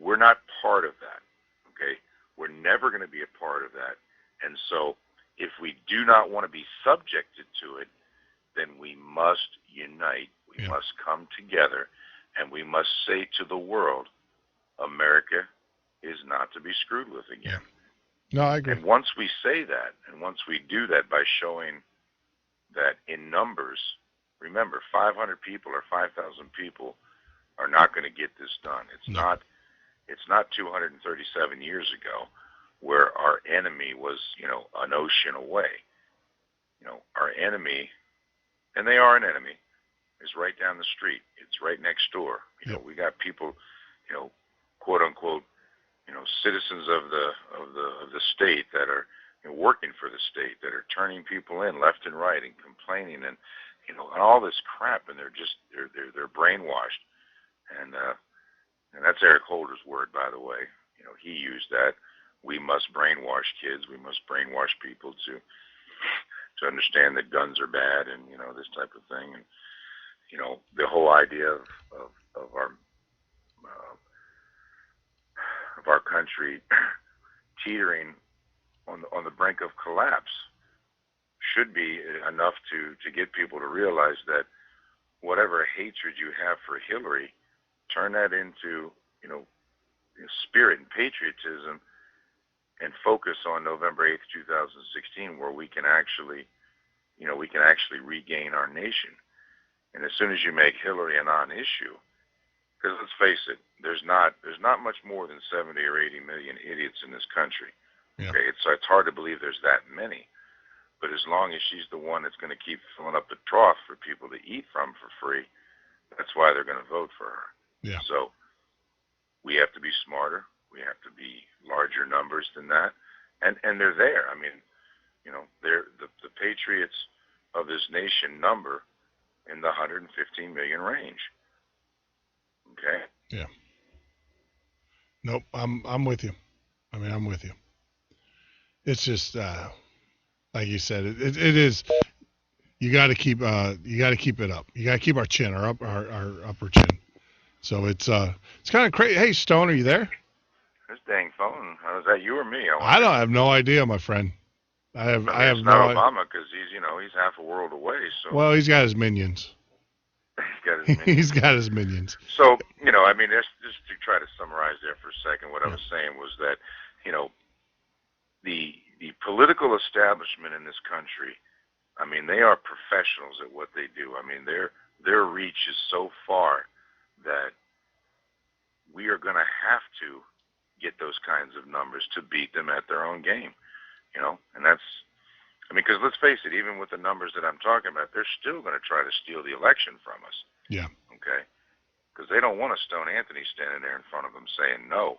we're not part of that, okay? We're never going to be a part of that. And so if we do not want to be subjected to it, then we must unite. We must come together, and we must say to the world, America is not to be screwed with again. Yeah. No, I agree. And once we say that, and once we do that by showing that in numbers, remember, 500 people or 5,000 people are not going to get this done. It's not 237 years ago where our enemy was, an ocean away. Our enemy, and they are an enemy, is right down the street. It's right next door. We got people, quote unquote, citizens of the state that are working for the state, that are turning people in left and right and complaining and and all this crap, and they're brainwashed. And that's Eric Holder's word, by the way. He used that. We must brainwash kids. We must brainwash people to understand that guns are bad, and this type of thing. And the whole idea of our country teetering on the brink of collapse should be enough to get people to realize that whatever hatred you have for Hillary, turn that into spirit and patriotism, and focus on November 8th, 2016, where we can actually regain our nation. And as soon as you make Hillary a non-issue, because let's face it, there's not much more than 70 or 80 million idiots in this country. Yeah. Okay, it's hard to believe there's that many. But as long as she's the one that's going to keep filling up the trough for people to eat from for free, that's why they're going to vote for her. Yeah. So we have to be smarter. We have to be larger numbers than that. And they're there. I mean, they're the patriots of this nation number in the 115 million range. Okay? Yeah. Nope, I'm with you. I mean, I'm with you. It's just like you said, it is. You got to keep it up. You got to keep our chin, our upper chin. So it's kind of crazy. Hey, Stone, are you there? This dang phone. Is that you or me? I have no idea, my friend. I have it's no idea. Obama, because he's half a world away. So well, he's got his minions. He's got his minions. So I mean, just to try to summarize there for a second, what I was saying was that the political establishment in this country, I mean, they are professionals at what they do. I mean, their reach is so far that we are going to have to get those kinds of numbers to beat them at their own game, and that's, I mean, because let's face it, even with the numbers that I'm talking about, they're still going to try to steal the election from us. Yeah. Okay? Because they don't want a Stone Anthony standing there in front of them saying no.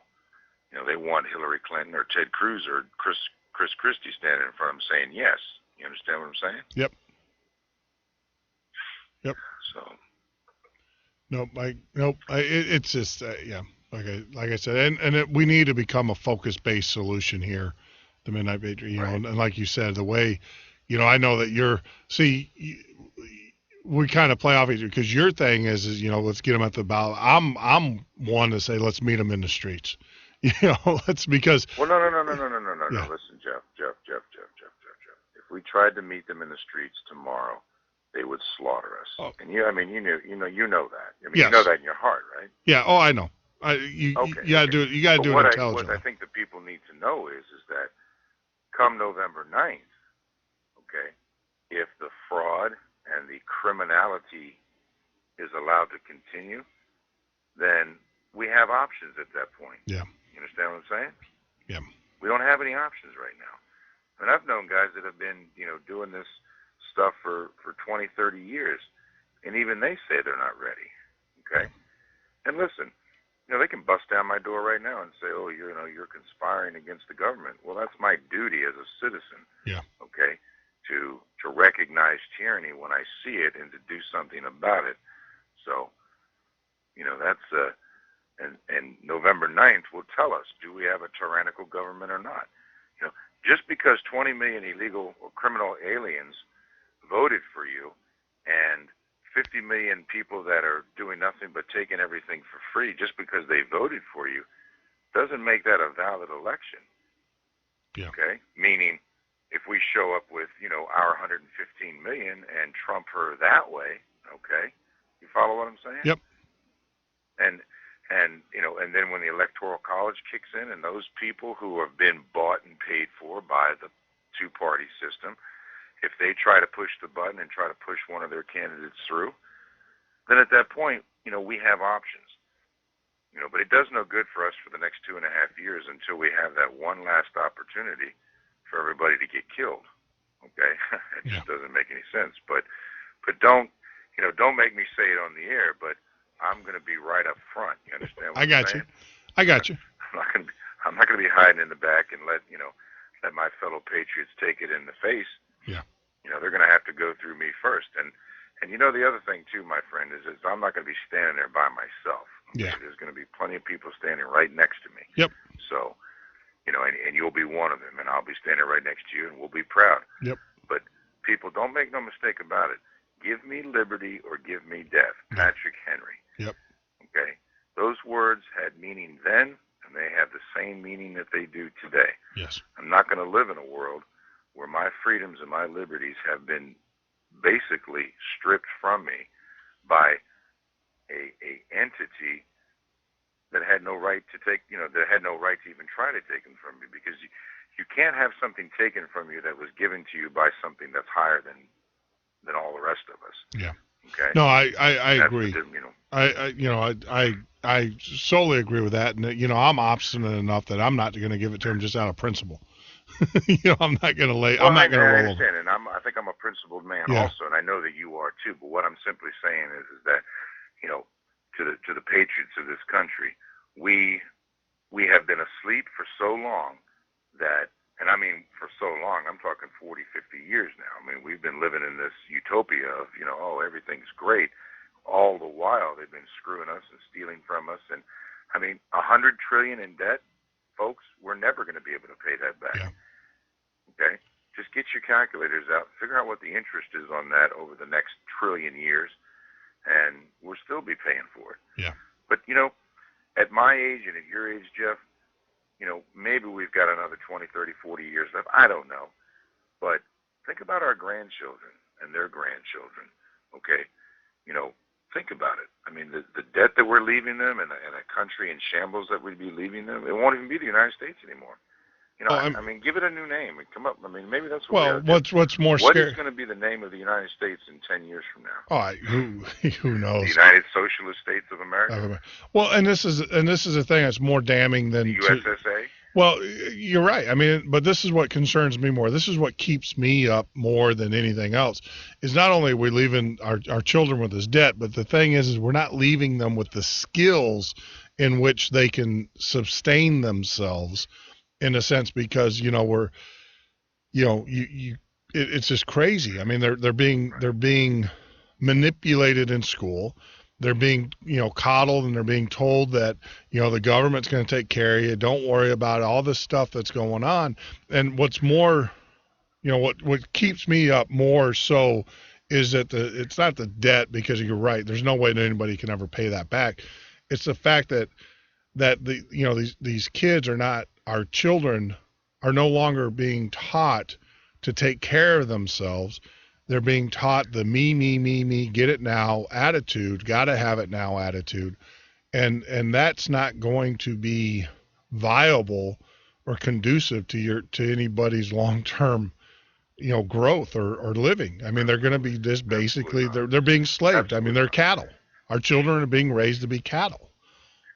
They want Hillary Clinton or Ted Cruz or Chris Christie standing in front of them saying yes. You understand what I'm saying? Yep. So. It's just like I said, and we need to become a focus-based solution here, the Midnight Patriot. Right. And like you said, the way, I know that we kind of play off each other because your thing is let's get them at the ballot. I'm one to say let's meet them in the streets. Let's because. Well, no. Yeah. Listen, Jeff. If we tried to meet them in the streets tomorrow, they would slaughter us. Oh. And you know that. I mean, Yes. you know that in your heart, right? Yeah. Oh, I know. You gotta do it. You gotta But do it what intelligently. I think the people need to know is that come November 9th, okay, if the fraud and the criminality is allowed to continue, then we have options at that point. Yeah. You understand what I'm saying? Yeah. We don't have any options right now. And I've known guys that have been, doing this stuff for 20, 30 years, and even they say they're not ready, okay? And listen, they can bust down my door right now and say, oh, you're conspiring against the government. Well, that's my duty as a citizen, Yeah. okay, to recognize tyranny when I see it and to do something about it. So, that's and November 9th will tell us, do we have a tyrannical government or not? Just because 20 million illegal or criminal aliens voted for you and 50 million people that are doing nothing but taking everything for free just because they voted for you doesn't make that a valid election. Yeah. Okay? Meaning, if we show up with, our 115 million and trump her that way, okay? You follow what I'm saying? Yep. And then when the Electoral College kicks in and those people who have been bought and paid for by the two-party system, if they try to push the button and try to push one of their candidates through, then at that point, we have options. But it does no good for us for the next 2.5 years until we have that one last opportunity for everybody to get killed. Okay? It just doesn't make any sense. But don't make me say it on the air, but I'm going to be right up front. You understand what I got I'm saying? you. I got you. I'm not going to be hiding in the back and let my fellow patriots take it in the face. Yeah. They're going to have to go through me first. And the other thing too, my friend, is I'm not going to be standing there by myself. Okay? Yeah. There's going to be plenty of people standing right next to me. Yep. So, and you'll be one of them, and I'll be standing right next to you, and we'll be proud. Yep. But people, don't make no mistake about it. Give me liberty or give me death. Patrick Henry. Yep. Okay? Those words had meaning then, and they have the same meaning that they do today. Yes. I'm not going to live in a world where my freedoms and my liberties have been basically stripped from me by a entity that had no right to take, that had no right to even try to take them from me, because you can't have something taken from you that was given to you by something that's higher than all the rest of us. Yeah. Okay. No, I agree. I solely agree with that, and I'm obstinate enough that I'm not going to give it to him just out of principle. I'm not going to I'm not going to roll over. I understand, and I think I'm a principled man also, and I know that you are too. But what I'm simply saying is that to the patriots of this country, we have been asleep for so long that. And I mean, for so long, I'm talking 40, 50 years now. I mean, we've been living in this utopia of, everything's great. All the while, they've been screwing us and stealing from us. And, I mean, $100 trillion in debt, folks, we're never going to be able to pay that back. Yeah. Okay? Just get your calculators out. Figure out what the interest is on that over the next trillion years, and we'll still be paying for it. Yeah. But, at my age and at your age, Jeff, maybe we've got another 20, 30, 40 years left. I don't know. But think about our grandchildren and their grandchildren, okay? Think about it. I mean, the debt that we're leaving them and a country in shambles that we'd be leaving them, it won't even be the United States anymore. I mean, give it a new name and come up. I mean, maybe that's what what's more What scary? is going to be the name of the United States in 10 years from now? Oh, who knows? The United Socialist States of America? Well, and this is the thing that's more damning than The USSA? Well, you're right. I mean, but this is what concerns me more. This is what keeps me up more than anything else. Is not only are we leaving our children with this debt, but the thing is we're not leaving them with the skills in which they can sustain themselves, in a sense, because it's just crazy. I mean, they're being manipulated in school. They're being, coddled, and they're being told that, the government's going to take care of you. Don't worry about all this stuff that's going on. And what's more, what keeps me up more so is that it's not the debt, because you're right. There's no way that anybody can ever pay that back. It's the fact that these kids are not, our children are no longer being taught to take care of themselves. They're being taught the me, get it now attitude, got to have it now attitude. And that's not going to be viable or conducive to anybody's long-term, growth or living. I mean, they're going to be just basically, they're being slaved. I mean, they're cattle. Our children are being raised to be cattle.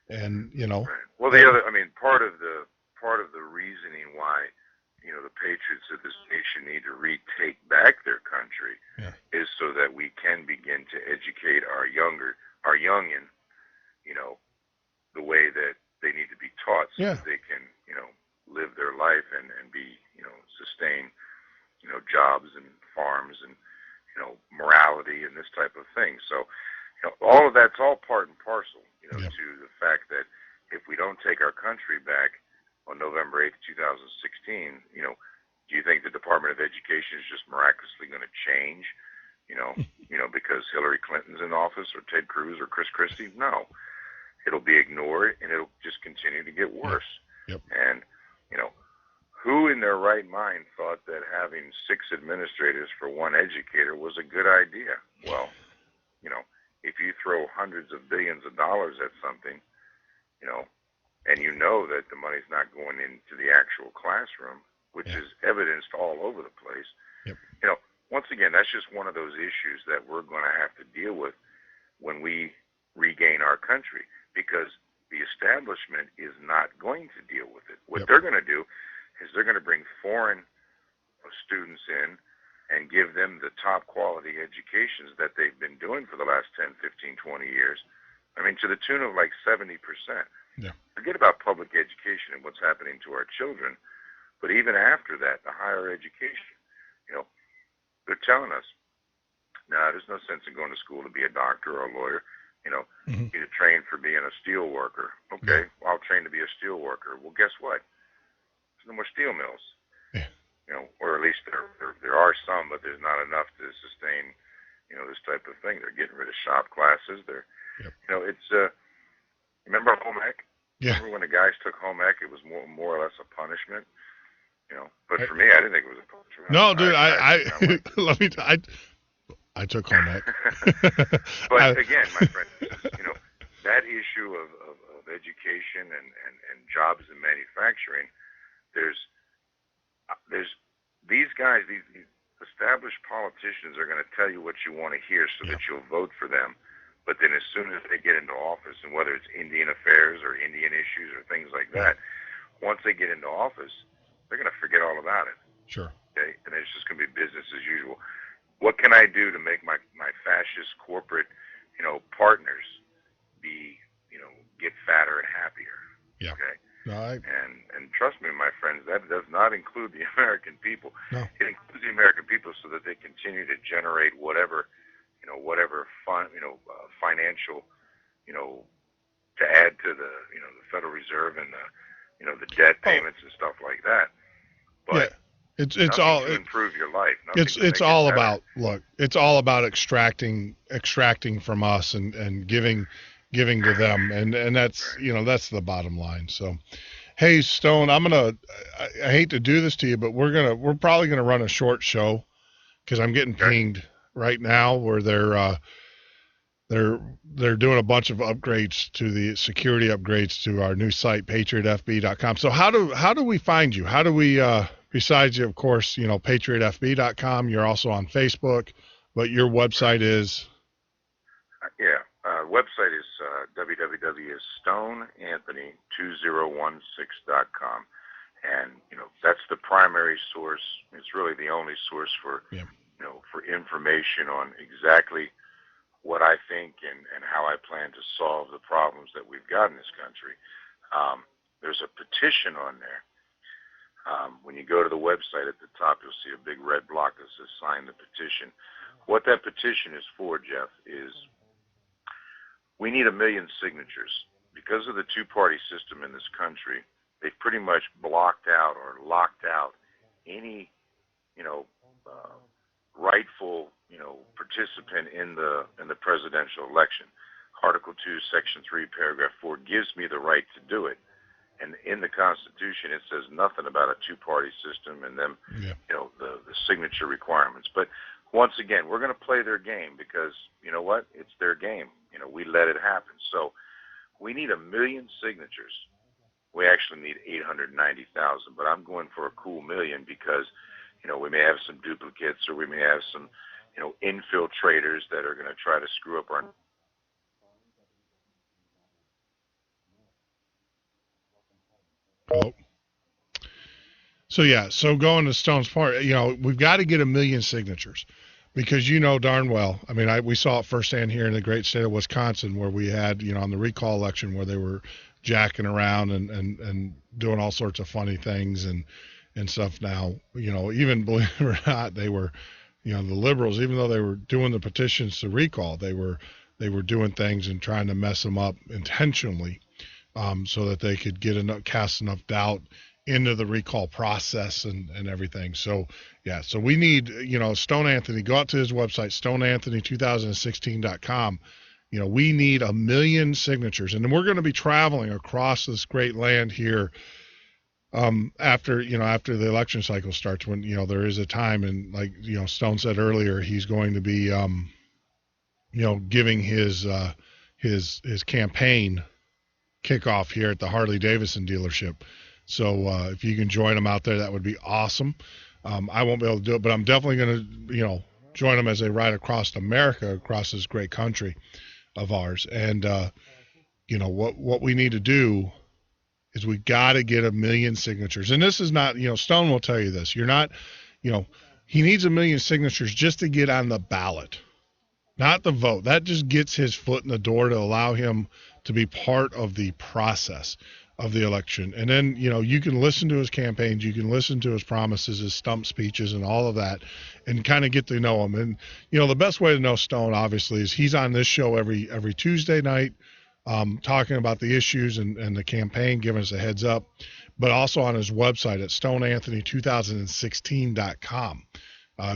And, Right. Well, part of the reasoning why, the patriots of this nation need to retake back their country is so that we can begin to educate our youngin, the way that they need to be taught so that they can, live their life and be, sustain, jobs and farms and, morality and this type of thing. So, all of that's all part and parcel, to the fact that if we don't take our country back on November 8th, 2016, do you think the Department of Education is just miraculously going to change, because Hillary Clinton's in office or Ted Cruz or Chris Christie? No. It'll be ignored and it'll just continue to get worse. Yep. And, who in their right mind thought that having 6 administrators for 1 educator was a good idea? Well, if you throw hundreds of billions of dollars at something, and that the money's not going into the actual classroom, which is evidenced all over the place. Yep. Once again, that's just one of those issues that we're going to have to deal with when we regain our country, because the establishment is not going to deal with it. What they're going to do is they're going to bring foreign students in and give them the top quality educations that they've been doing for the last 10, 15, 20 years. I mean, to the tune of like 70%. Yeah. Forget about public education and what's happening to our children, but even after that, the higher education, they're telling us, there's no sense in going to school to be a doctor or a lawyer. You need to train for being a steel worker. Okay, well, I'll train to be a steel worker. Well, guess what? There's no more steel mills. Yeah. Or at least there are some, but there's not enough to sustain, this type of thing. They're getting rid of shop classes. It's remember home ec? Yeah. Remember when the guys took home ec? It was more or less a punishment. But for me, I didn't think it was a punishment. No, dude, I took home ec. But again, my friend, that issue of education and jobs in manufacturing, there's these guys, these established politicians are going to tell you what you want to hear so that you'll vote for them. But then as soon as they get into office, and whether it's Indian affairs or Indian issues or things like that, once they get into office, they're going to forget all about it. Sure. Okay? And it's just going to be business as usual. What can I do to make my fascist corporate, partners get fatter and happier? Yeah. Okay? No, And trust me, my friends, that does not include the American people. No. It includes the American people so that they continue to generate whatever financial, to add to the Federal Reserve and the debt payments and stuff like that. But it's all to improve your life. It's all about it's all about extracting from us and giving to them, and that's that's the bottom line. So, hey Stone, I hate to do this to you, but we're probably gonna run a short show because I'm getting pinged right now where they're doing a bunch of upgrades to the security upgrades to our new site patriotfb.com. So how do we find you? How do we besides you, of course, patriotfb.com, you're also on Facebook, but your website is website is www.stoneanthony2016.com, and that's the primary source. It's really the only source for for information on exactly what I think and how I plan to solve the problems that we've got in this country. There's a petition on there. When you go to the website at the top, you'll see a big red block that says sign the petition. What that petition is for, Jeff, is we need 1 million signatures. Because of the two-party system in this country, they've pretty much blocked out or locked out any, rightful, participant in the presidential election. Article 2, Section 3, Paragraph 4 gives me the right to do it. And in the Constitution, it says nothing about a two-party system and them, the signature requirements. But once again, we're going to play their game because, you know what? It's their game. You know, we let it happen. So we need 1 million signatures. We actually need 890,000, but I'm going for a cool million because, you know, we may have some duplicates or we may have some, you know, infiltrators that are going to try to screw up our. Oh. So yeah, so going to Stone's part, you know, we've got to get 1 million signatures because you know darn well. I mean, we saw it firsthand here in the great state of Wisconsin where we had, you know, on the recall election where they were jacking around and doing all sorts of funny things and stuff. Now, you know, even believe it or not, they were, you know, the liberals, even though they were doing the petitions to recall, they were doing things and trying to mess them up intentionally, so that they could cast enough doubt into the recall process and everything. So yeah, so we need, you know, Stone Anthony, go out to his website, stoneanthony2016.com. You know, we need 1 million signatures, and then we're going to be traveling across this great land here after the election cycle starts, when, you know, there is a time, and like, you know, Stone said earlier, he's going to be, you know, giving his campaign kickoff here at the Harley Davidson dealership. So if you can join him out there, that would be awesome. I won't be able to do it, but I'm definitely going to, you know, join them as they ride across America, across this great country of ours. And, you know, what we need to do is we got to get 1 million signatures. And this is not, you know, Stone will tell you this. You're not, you know, he needs 1 million signatures just to get on the ballot, not the vote. That just gets his foot in the door to allow him to be part of the process of the election. And then, you know, you can listen to his campaigns, you can listen to his promises, his stump speeches and all of that, and kind of get to know him. And, you know, the best way to know Stone, obviously, is he's on this show every Tuesday night, talking about the issues and the campaign, giving us a heads up, but also on his website at stoneanthony2016.com.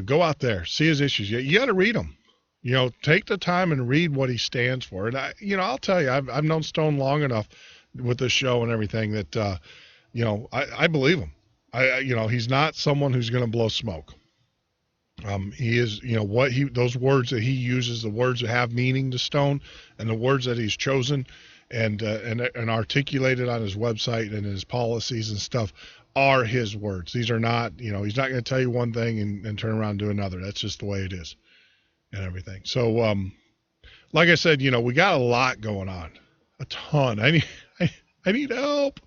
Go out there, see his issues. You got to read them. You know, take the time and read what he stands for. And I'll tell you, I've known Stone long enough with this show and everything that, you know, I believe him. You know, he's not someone who's going to blow smoke. He is, you know, those words that he uses, the words that have meaning to Stone, and the words that he's chosen and articulated on his website and his policies and stuff are his words. These are not, you know, he's not going to tell you one thing and turn around and do another. That's just the way it is and everything. So, like I said, you know, we got a lot going on, a ton. I need help.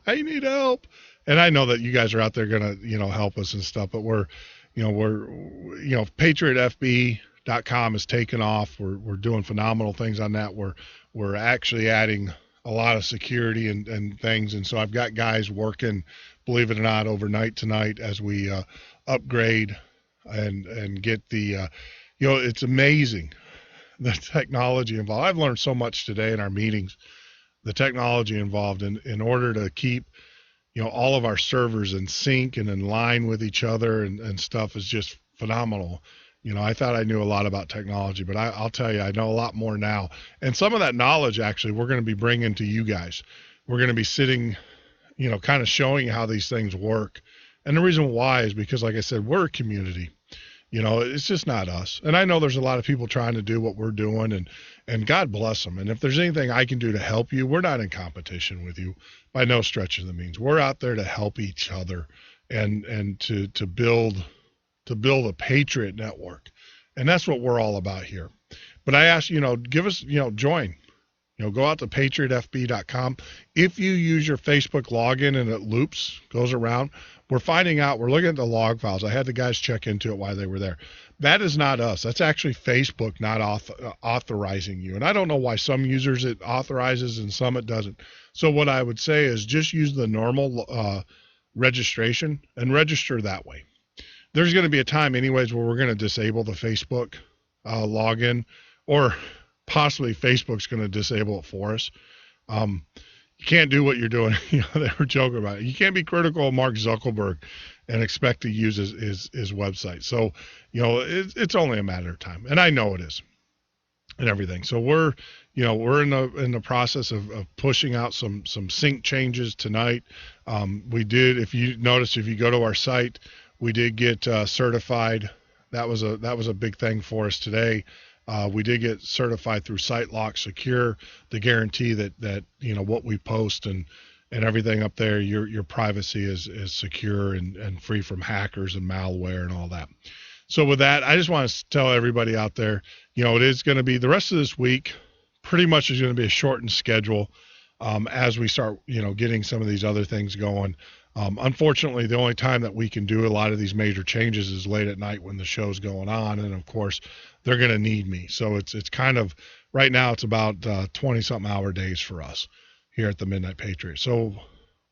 And I know that you guys are out there going to, you know, help us and stuff, but we're PatriotFB.com is taking off. We're doing phenomenal things on that. We're actually adding a lot of security and things. And so I've got guys working, believe it or not, overnight tonight as we upgrade and get the, you know, it's amazing the technology involved. I've learned so much today in our meetings. The technology involved in order to keep, you know, all of our servers in sync and in line with each other and stuff is just phenomenal. You know, I thought I knew a lot about technology, but I'll tell you, I know a lot more now. And some of that knowledge, actually, we're going to be bringing to you guys. We're going to be sitting, you know, kind of showing you how these things work. And the reason why is because, like I said, we're a community. You know, it's just not us. And I know there's a lot of people trying to do what we're doing, and God bless them. And if there's anything I can do to help you, we're not in competition with you by no stretch of the means. We're out there to help each other and to build a Patriot network. And that's what we're all about here. But I ask, you know, give us, you know, join. You know, go out to PatriotFB.com. If you use your Facebook login and it loops, goes around, we're finding out, we're looking at the log files. I had the guys check into it while they were there. That is not us. That's actually Facebook not authorizing you. And I don't know why some users it authorizes and some it doesn't. So what I would say is just use the normal registration and register that way. There's going to be a time anyways where we're going to disable the Facebook login, or possibly Facebook's going to disable it for us. You can't do what you're doing. You know, they were joking about it. You can't be critical of Mark Zuckerberg and expect to use his website. So, you know, it's only a matter of time, and I know it is, and everything. So we're in the process of pushing out some sync changes tonight. We did, if you notice, if you go to our site, we did get certified That was a big thing for us today. We did get certified through SiteLock Secure to guarantee that what we post and everything up there, your privacy is secure and free from hackers and malware and all that. So with that, I just want to tell everybody out there, it is going to be the rest of this week pretty much is going to be a shortened schedule as we start, getting some of these other things going. Unfortunately, the only time that we can do a lot of these major changes is late at night when the show's going on. And of course, they're going to need me. So it's kind of right now it's about 20-something hour days for us here at the Midnight Patriot. So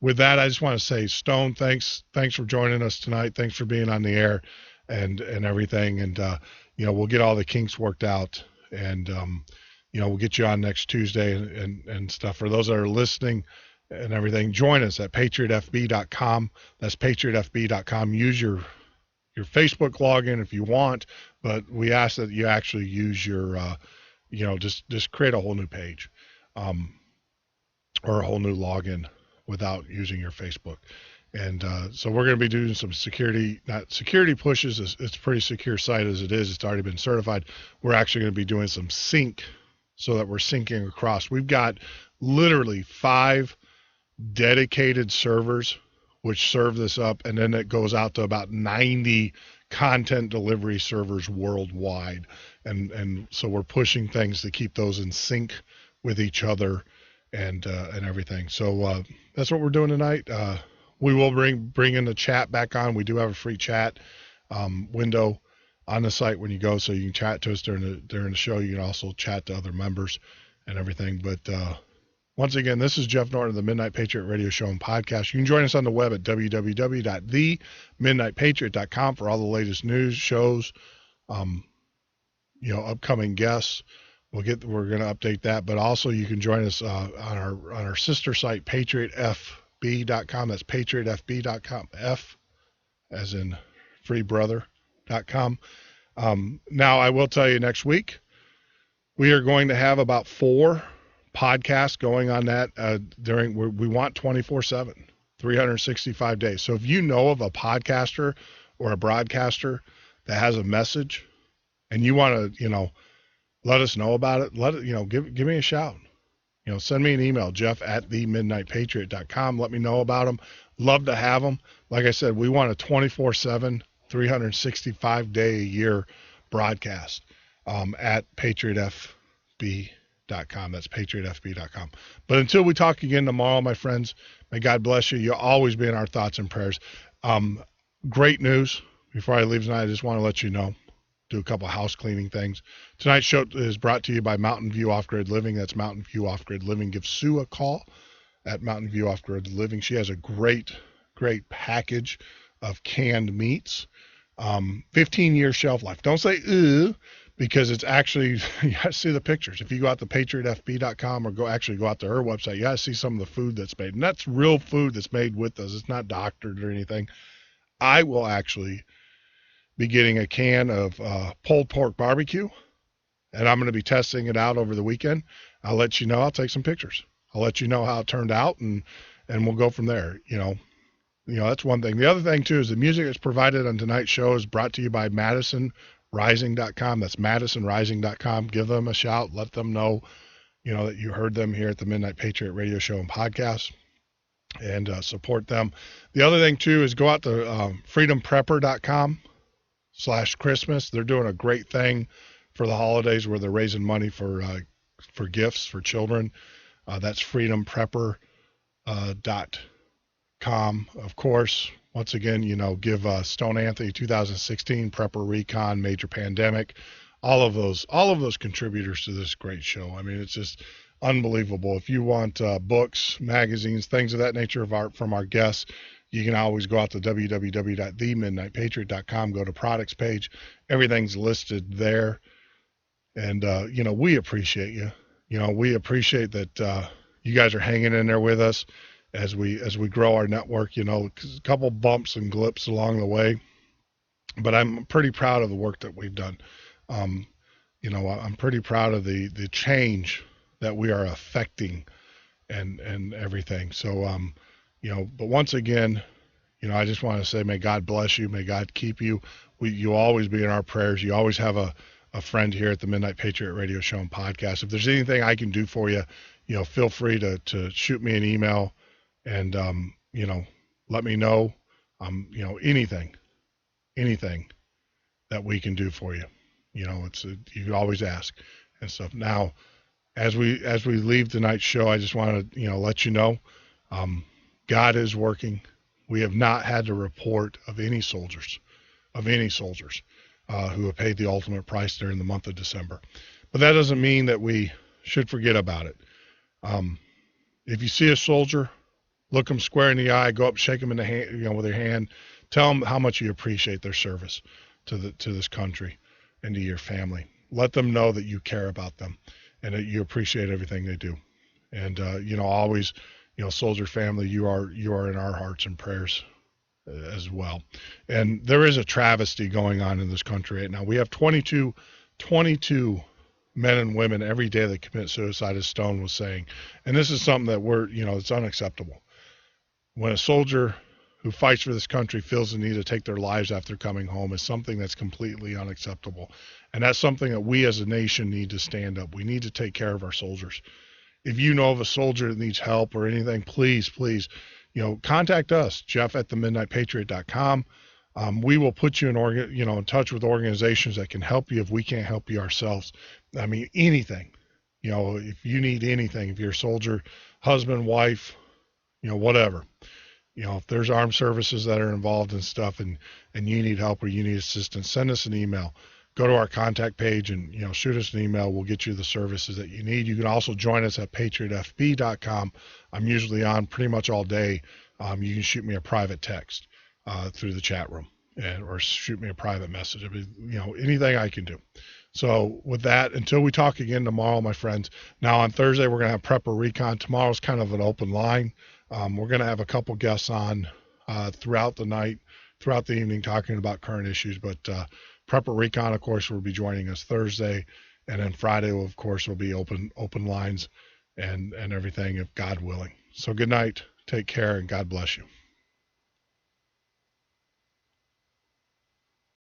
with that, I just want to say, Stone, thanks for joining us tonight. Thanks for being on the air and everything. And, we'll get all the kinks worked out and, we'll get you on next Tuesday and stuff. For those that are listening and everything, join us at patriotfb.com. That's patriotfb.com. Use your Facebook login if you want, but we ask that you actually use your, just create a whole new page or a whole new login without using your Facebook. And so we're going to be doing some security pushes. It's a pretty secure site as it is. It's already been certified. We're actually going to be doing some sync so that we're syncing across. We've got literally 5 dedicated servers which serve this up, and then it goes out to about 90 content delivery servers worldwide. And so we're pushing things to keep those in sync with each other and everything. So that's what we're doing tonight. We will bring in the chat back on. We do have a free chat window on the site when you go, so you can chat to us during the show. You can also chat to other members and everything. But once again, this is Jeff Norton of the Midnight Patriot Radio Show and Podcast. You can join us on the web at www.themidnightpatriot.com for all the latest news, shows, upcoming guests. We're going to update that, but also you can join us on our sister site, patriotfb.com. That's patriotfb.com. F as in free brother.com. Now I will tell you, next week we are going to have about 4 podcasts going on that we want 24/7, 365 days. So if you know of a podcaster or a broadcaster that has a message and you want to, let us know about it, give me a shout. Send me an email, jeff@themidnightpatriot.com. Let me know about them. Love to have them. Like I said, we want a 24/7, 365 day a year broadcast at patriotfb.com. That's patriotfb.com. But until we talk again tomorrow, my friends, may God bless you. You'll always be in our thoughts and prayers. Great news. Before I leave tonight, I just want to let you know, do a couple house cleaning things. Tonight's show is brought to you by Mountain View Off-Grid Living. That's Mountain View Off-Grid Living. Give Sue a call at Mountain View Off-Grid Living. She has a great package of canned meats. 15-year shelf life. Don't say, because it's actually, you got to see the pictures. If you go out to patriotfb.com or go out to her website, you got to see some of the food that's made. And that's real food that's made with us. It's not doctored or anything. I will actually be getting a can of pulled pork barbecue, and I'm going to be testing it out over the weekend. I'll let you know. I'll take some pictures. I'll let you know how it turned out, and we'll go from there. That's one thing. The other thing too is the music that's provided on tonight's show is brought to you by MadisonRising.com. That's MadisonRising.com. Give them a shout. Let them know, that you heard them here at the Midnight Patriot Radio Show and Podcast, and support them. The other thing too is go out to freedomprepper.com/Christmas. They're doing a great thing for the holidays where they're raising money for gifts for children. That's freedomprepper.com. Of course, once again, give Stone Anthony 2016 Prepper Recon, Major Pandemic, all of those contributors to this great show. I mean, it's just unbelievable. If you want books, magazines, things of that nature from our guests, you can always go out to www.themidnightpatriot.com, go to products page. Everything's listed there. And, we appreciate you. We appreciate that you guys are hanging in there with us as we grow our network. A couple bumps and blips along the way. But I'm pretty proud of the work that we've done. I'm pretty proud of the change that we are affecting and everything. So, but once again, I just want to say, may God bless you. May God keep you. you'll always be in our prayers. You always have a friend here at the Midnight Patriot Radio Show and Podcast. If there's anything I can do for you, feel free to shoot me an email and, let me know, anything that we can do for you. You can always ask and stuff. Now, as we leave tonight's show, I just want to, let you know, God is working. We have not had a report of any soldiers who have paid the ultimate price during the month of December. But that doesn't mean that we should forget about it. If you see a soldier, look them square in the eye, go up, shake them in the hand, with your hand, tell them how much you appreciate their service to this country and to your family. Let them know that you care about them and that you appreciate everything they do. And always, soldier family, you are in our hearts and prayers as well. And there is a travesty going on in this country right now. We have 22 men and women every day that commit suicide, as Stone was saying. And this is something that it's unacceptable. When a soldier who fights for this country feels the need to take their lives after coming home is something that's completely unacceptable. And that's something that we as a nation need to stand up. We need to take care of our soldiers. If you know of a soldier that needs help or anything, please, contact us, Jeff@themidnightpatriot.com. We will put you in touch with organizations that can help you if we can't help you ourselves. I mean, anything, if you need anything, if you're a soldier, husband, wife, whatever, if there's armed services that are involved in stuff and you need help or you need assistance, send us an email. Go to our contact page and, shoot us an email. We'll get you the services that you need. You can also join us at patriotfb.com. I'm usually on pretty much all day. You can shoot me a private text through the chat room or shoot me a private message. I mean, anything I can do. So with that, until we talk again tomorrow, my friends, now on Thursday, we're going to have Prepper Recon. Tomorrow's kind of an open line. We're going to have a couple guests on throughout the night, throughout the evening, talking about current issues, but Prepper Recon, of course, will be joining us Thursday, and then Friday, of course, will be open lines and everything, if God willing. So good night, take care, and God bless you.